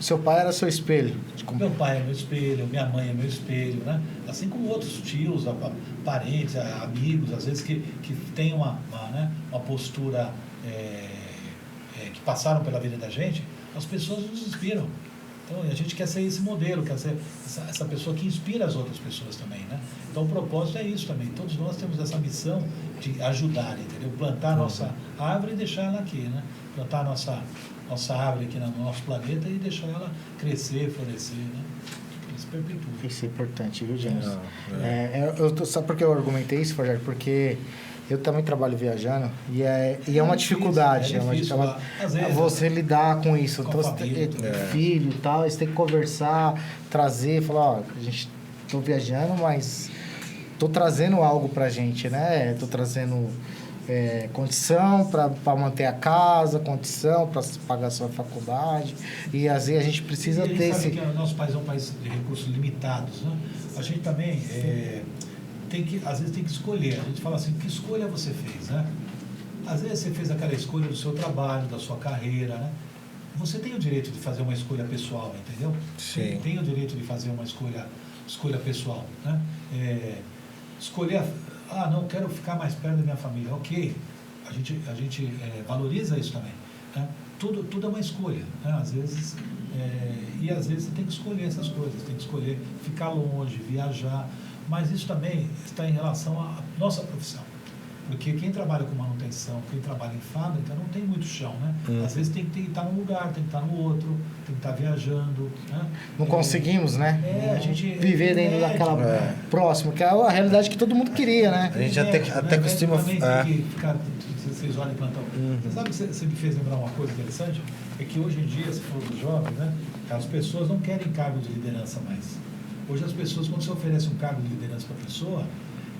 Speaker 2: Seu pai era seu espelho.
Speaker 3: Meu pai é meu espelho, minha mãe é meu espelho, né? Assim como outros tios, parentes, amigos, às vezes que têm uma postura que passaram pela vida da gente, as pessoas nos inspiram. Então, a gente quer ser esse modelo, quer ser essa pessoa que inspira as outras pessoas também, né? Então, o propósito é isso também. Todos nós temos essa missão de ajudar, entendeu? Plantar a nossa árvore e deixar ela aqui, né? Plantar a nossa árvore aqui no nosso planeta e deixar ela crescer, florescer, né? Isso perpetua.
Speaker 2: Isso é importante, viu, James? Sabe por que eu argumentei isso, Fajardo? Porque eu também trabalho viajando e é uma dificuldade. Você lidar com isso. Então, você tem filho e tal, você tem que conversar, trazer, falar, a gente tô viajando, mas tô trazendo algo pra gente, né? Tô trazendo condição para manter a casa, condição para pagar a sua faculdade. E às vezes a gente precisa ter esse...
Speaker 3: que o nosso país é um país de recursos limitados, né? A gente também... às vezes tem que escolher. A gente fala assim, que escolha você fez, né? Às vezes você fez aquela escolha do seu trabalho, da sua carreira, né? Você tem o direito de fazer uma escolha pessoal, entendeu?
Speaker 1: Sim.
Speaker 3: Tem o direito de fazer uma escolha pessoal, né? Escolher, não, quero ficar mais perto da minha família. Ok, a gente valoriza isso também, né? Tudo é uma escolha, né? Às vezes, e às vezes você tem que escolher essas coisas, tem que escolher ficar longe, viajar. Mas isso também está em relação à nossa profissão. Porque quem trabalha com manutenção, quem trabalha em fábrica, não tem muito chão, né? Às vezes tem que estar num lugar, tem que estar no outro, tem que estar viajando, né?
Speaker 2: Não conseguimos, né?
Speaker 3: A gente
Speaker 2: viver dentro daquela próxima, que é a realidade que todo mundo queria, né?
Speaker 1: A gente até costuma...
Speaker 3: Também tem que ficar, vocês olham e plantão. Você sabe que você me fez lembrar uma coisa interessante? É que hoje em dia, se for dos jovens, né? As pessoas não querem cargo de liderança mais. Hoje as pessoas, quando você oferece um cargo de liderança para a pessoa,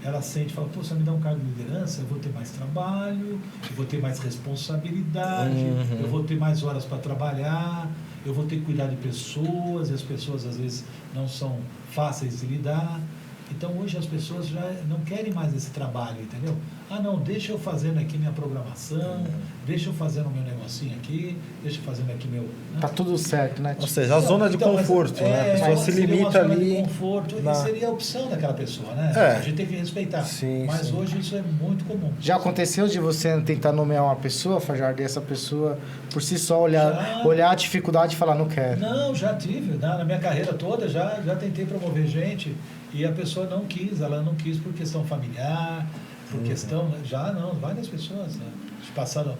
Speaker 3: ela sente, fala, pô, se você me dá um cargo de liderança, eu vou ter mais trabalho, eu vou ter mais responsabilidade, eu vou ter mais horas para trabalhar, eu vou ter que cuidar de pessoas, e as pessoas às vezes não são fáceis de lidar. Então hoje as pessoas já não querem mais esse trabalho, entendeu? não, deixa eu fazendo aqui minha programação, deixa eu fazendo meu negocinho aqui, deixa eu fazendo aqui meu... Né?
Speaker 2: Tá tudo certo, né?
Speaker 1: Ou seja, a zona de conforto, né? A pessoa se limita ali...
Speaker 3: de conforto, e seria a opção daquela pessoa, né? A gente tem que respeitar.
Speaker 1: Sim,
Speaker 3: mas hoje isso é muito comum.
Speaker 2: Já aconteceu de você tentar nomear uma pessoa, Fajardo, e essa pessoa, por si só, olhar a dificuldade e falar, não quero?
Speaker 3: Não, já tive. Na minha carreira toda, já tentei promover gente e a pessoa não quis. Ela não quis por questão familiar, por questão... várias pessoas, né? Passaram...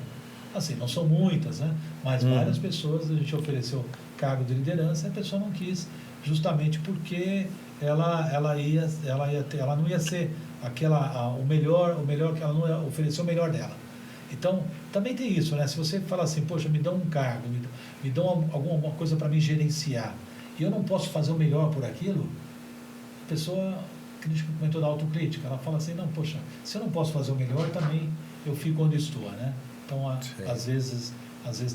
Speaker 3: Assim, não são muitas, né? Mas várias pessoas, a gente ofereceu cargo de liderança e a pessoa não quis, justamente porque ela não ia ser o melhor que ela não ia oferecer o melhor dela. Então, também tem isso, né? Se você fala assim, poxa, me dão um cargo, me dão alguma coisa para me gerenciar, e eu não posso fazer o melhor por aquilo, a pessoa, que a gente comentou da autocrítica, ela fala assim, não, poxa, se eu não posso fazer o melhor, também eu fico onde estou, né? Então, às vezes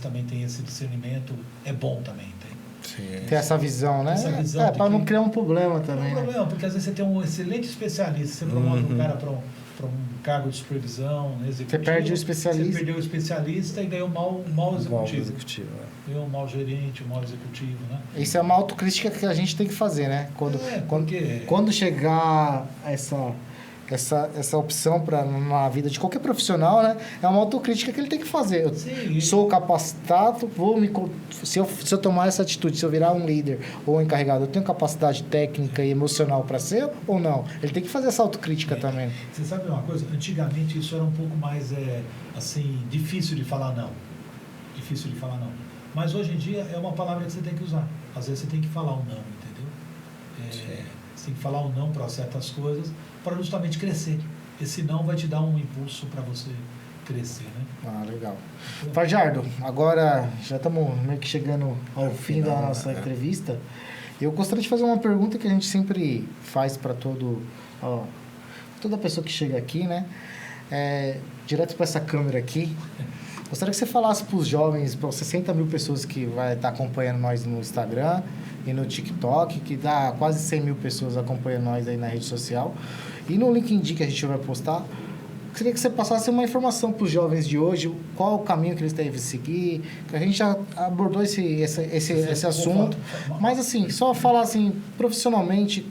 Speaker 3: também tem esse discernimento, é bom também,
Speaker 2: tem essa visão, né? Para não criar um problema também.
Speaker 3: Não é um problema, porque às vezes você tem um excelente especialista, você promove um cara para um cargo de supervisão, executivo.
Speaker 2: Você perde o especialista.
Speaker 3: Você perdeu o especialista e ganhou um mau executivo.
Speaker 1: É.
Speaker 3: Ganhou um mau gerente, um mau executivo, né?
Speaker 2: Isso é uma autocrítica que a gente tem que fazer, né? Quando chegar essa opção na vida de qualquer profissional, né? É uma autocrítica que ele tem que fazer. Eu sou capacitado, se eu tomar essa atitude, se eu virar um líder ou um encarregado, eu tenho capacidade técnica e emocional para ser ou não? Ele tem que fazer essa autocrítica também.
Speaker 3: Você sabe uma coisa? Antigamente isso era um pouco mais difícil de falar não. Difícil de falar não. Mas hoje em dia é uma palavra que você tem que usar. Às vezes você tem que falar um não, entendeu? Você tem que falar um não para certas coisas, para justamente crescer. Esse não vai te dar um impulso para você crescer, né?
Speaker 2: Legal. Fajardo, agora já estamos meio que chegando ao fim da nossa entrevista. Eu gostaria de fazer uma pergunta que a gente sempre faz para toda pessoa que chega aqui, né? Direto para essa câmera aqui. Gostaria que você falasse para os jovens, para 60 mil pessoas que vai estar acompanhando nós no Instagram e no TikTok, que dá quase 100 mil pessoas acompanhando nós aí na rede social. E no LinkedIn que a gente vai postar, queria que você passasse uma informação para os jovens de hoje, qual o caminho que eles devem seguir, que a gente já abordou esse assunto, mas assim, só falar assim, profissionalmente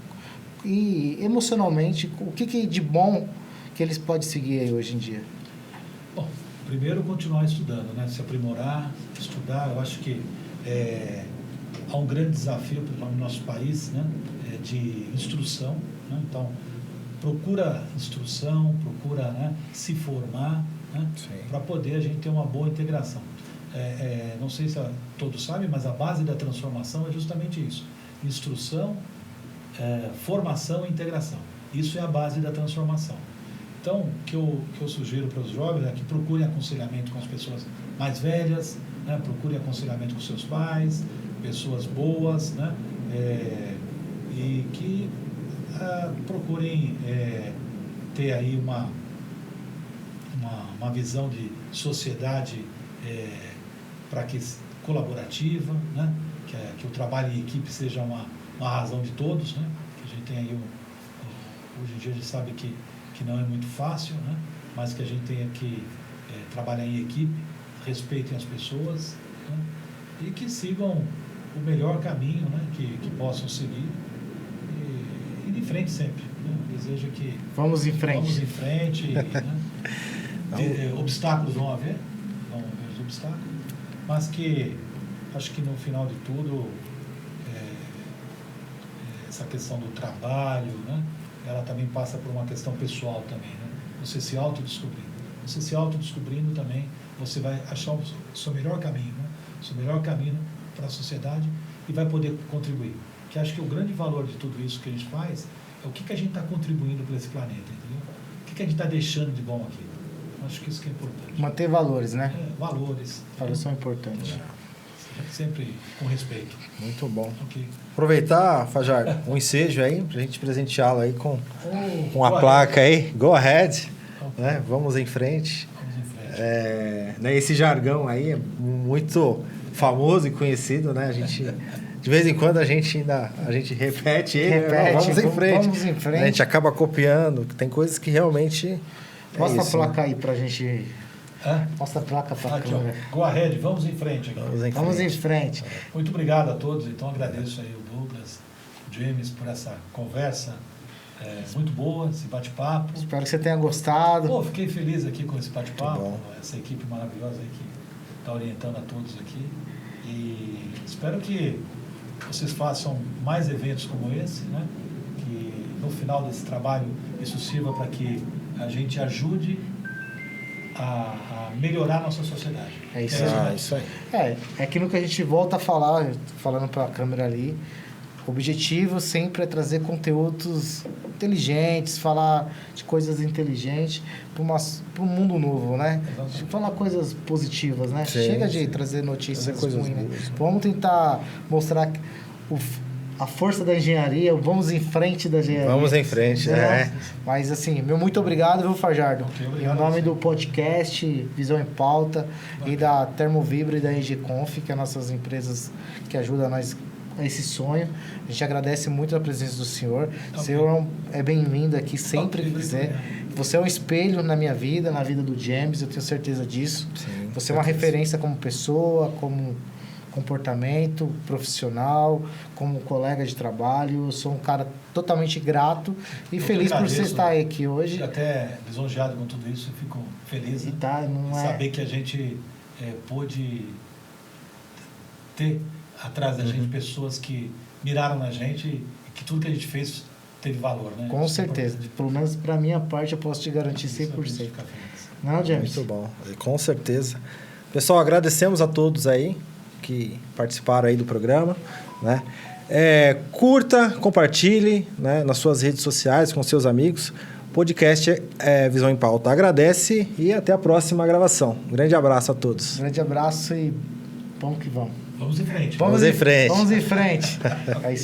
Speaker 2: e emocionalmente, o que de bom que eles podem seguir aí hoje em dia?
Speaker 3: Bom, primeiro continuar estudando, né? Se aprimorar, estudar. Eu acho que há um grande desafio para o nosso país, né? De instrução, né? Então, procura instrução, procura, né, se formar, né? Para poder a gente ter uma boa integração. Não sei se todos sabem, mas a base da transformação é justamente isso. Instrução, formação e integração. Isso é a base da transformação. Então, o que eu sugiro para os jovens é que procurem aconselhamento com as pessoas mais velhas, né? Procurem aconselhamento com seus pais, pessoas boas, né? E que procurem ter aí uma visão de sociedade colaborativa, né? Que o trabalho em equipe seja uma razão de todos, né? Que a gente tem aí hoje em dia a gente sabe que não é muito fácil, né? Mas que a gente tenha que trabalhar em equipe, respeitem as pessoas, né? E que sigam o melhor caminho, né? Que possam seguir e ir em frente sempre, né? Desejo que
Speaker 2: vamos em frente,
Speaker 3: né? Obstáculos vão haver os obstáculos, mas que acho que no final de tudo essa questão do trabalho, né? Ela também passa por uma questão pessoal também, né? Você se autodescobrindo. Você se autodescobrindo também, você vai achar o seu melhor caminho, né? O seu melhor caminho para a sociedade e vai poder contribuir. Que acho que o grande valor de tudo isso que a gente faz é o que a gente está contribuindo para esse planeta, entendeu? O que a gente está deixando de bom aqui. Acho que isso que é importante.
Speaker 2: Manter valores, né?
Speaker 3: Valores.
Speaker 2: Valores são importantes.
Speaker 3: Sempre com respeito.
Speaker 1: Muito bom.
Speaker 3: Okay.
Speaker 1: Aproveitar, Fajardo, um ensejo aí, pra gente presenteá-lo aí com uma placa aí. Go ahead. Okay. Né? Vamos em frente.
Speaker 3: Vamos em frente.
Speaker 1: Né? Esse jargão aí é muito famoso e conhecido, né? A gente, de vez em quando a gente repete ele. Vamos em frente.
Speaker 2: Vamos em frente.
Speaker 1: A gente acaba copiando. Tem coisas que realmente
Speaker 2: Mostra
Speaker 1: isso,
Speaker 2: a placa aí pra gente... Mostra a placa pra
Speaker 3: Aqui,
Speaker 2: câmera.
Speaker 3: ó. Go ahead, vamos em frente aqui.
Speaker 2: Vamos em frente.
Speaker 3: Muito obrigado a todos. Então, agradeço aí o Douglas, o James, por essa conversa muito boa, esse bate-papo.
Speaker 2: Espero que você tenha gostado.
Speaker 3: Pô, fiquei feliz aqui com esse bate-papo, essa equipe maravilhosa aí que está orientando a todos aqui. E espero que vocês façam mais eventos como esse, né? Que no final desse trabalho isso sirva para que a gente ajude a melhorar a nossa sociedade.
Speaker 2: É isso aí.
Speaker 1: Isso aí.
Speaker 2: É aquilo que a gente volta a falar, falando para a câmera ali. O objetivo sempre é trazer conteúdos inteligentes, falar de coisas inteligentes para um mundo novo, né?
Speaker 3: Exatamente.
Speaker 2: Falar coisas positivas, né?
Speaker 1: Sim,
Speaker 2: Chega de trazer notícias
Speaker 1: coisas
Speaker 2: ruins, né?
Speaker 1: boas.
Speaker 2: Vamos tentar mostrar a força da engenharia, vamos em frente da engenharia.
Speaker 1: Vamos em frente,
Speaker 2: né? Mas assim, muito obrigado, viu, Fajardo?
Speaker 3: Ok,
Speaker 2: Em
Speaker 3: obrigado
Speaker 2: nome
Speaker 3: a você.
Speaker 2: do podcast Visão em Pauta e da Termovibra e da EGConf, que são nossas empresas que ajudam nós a esse sonho. A gente agradece muito a presença do senhor. O senhor é bem-vindo aqui sempre que quiser. Você é um espelho na minha vida, na vida do James, eu tenho certeza disso.
Speaker 1: Sim,
Speaker 2: Você é uma referência como pessoa, como comportamento profissional, como colega de trabalho. Eu sou um cara totalmente grato e feliz por você estar aqui hoje.
Speaker 3: Até lisonjeado com tudo isso, eu fico feliz
Speaker 2: E tá, não
Speaker 3: de
Speaker 2: é...
Speaker 3: saber que a gente pôde ter atrás da gente pessoas que miraram na gente e que tudo que a gente fez teve valor, né?
Speaker 2: Com
Speaker 3: Isso é
Speaker 2: certeza.
Speaker 3: importante.
Speaker 2: Pelo menos para minha parte, eu posso te garantir 100%.
Speaker 3: Ficar feliz.
Speaker 2: Não, James?
Speaker 1: Muito bom, com certeza. Pessoal, agradecemos a todos aí que participaram aí do programa, né? Curta, compartilhe, né, nas suas redes sociais, com seus amigos. Podcast Visão em Pauta. Agradece e até a próxima gravação. Um grande abraço a todos.
Speaker 2: Um grande abraço e vamos que vamos.
Speaker 3: Vamos em frente.
Speaker 1: Vamos em frente.
Speaker 2: Vamos em frente. É isso aí.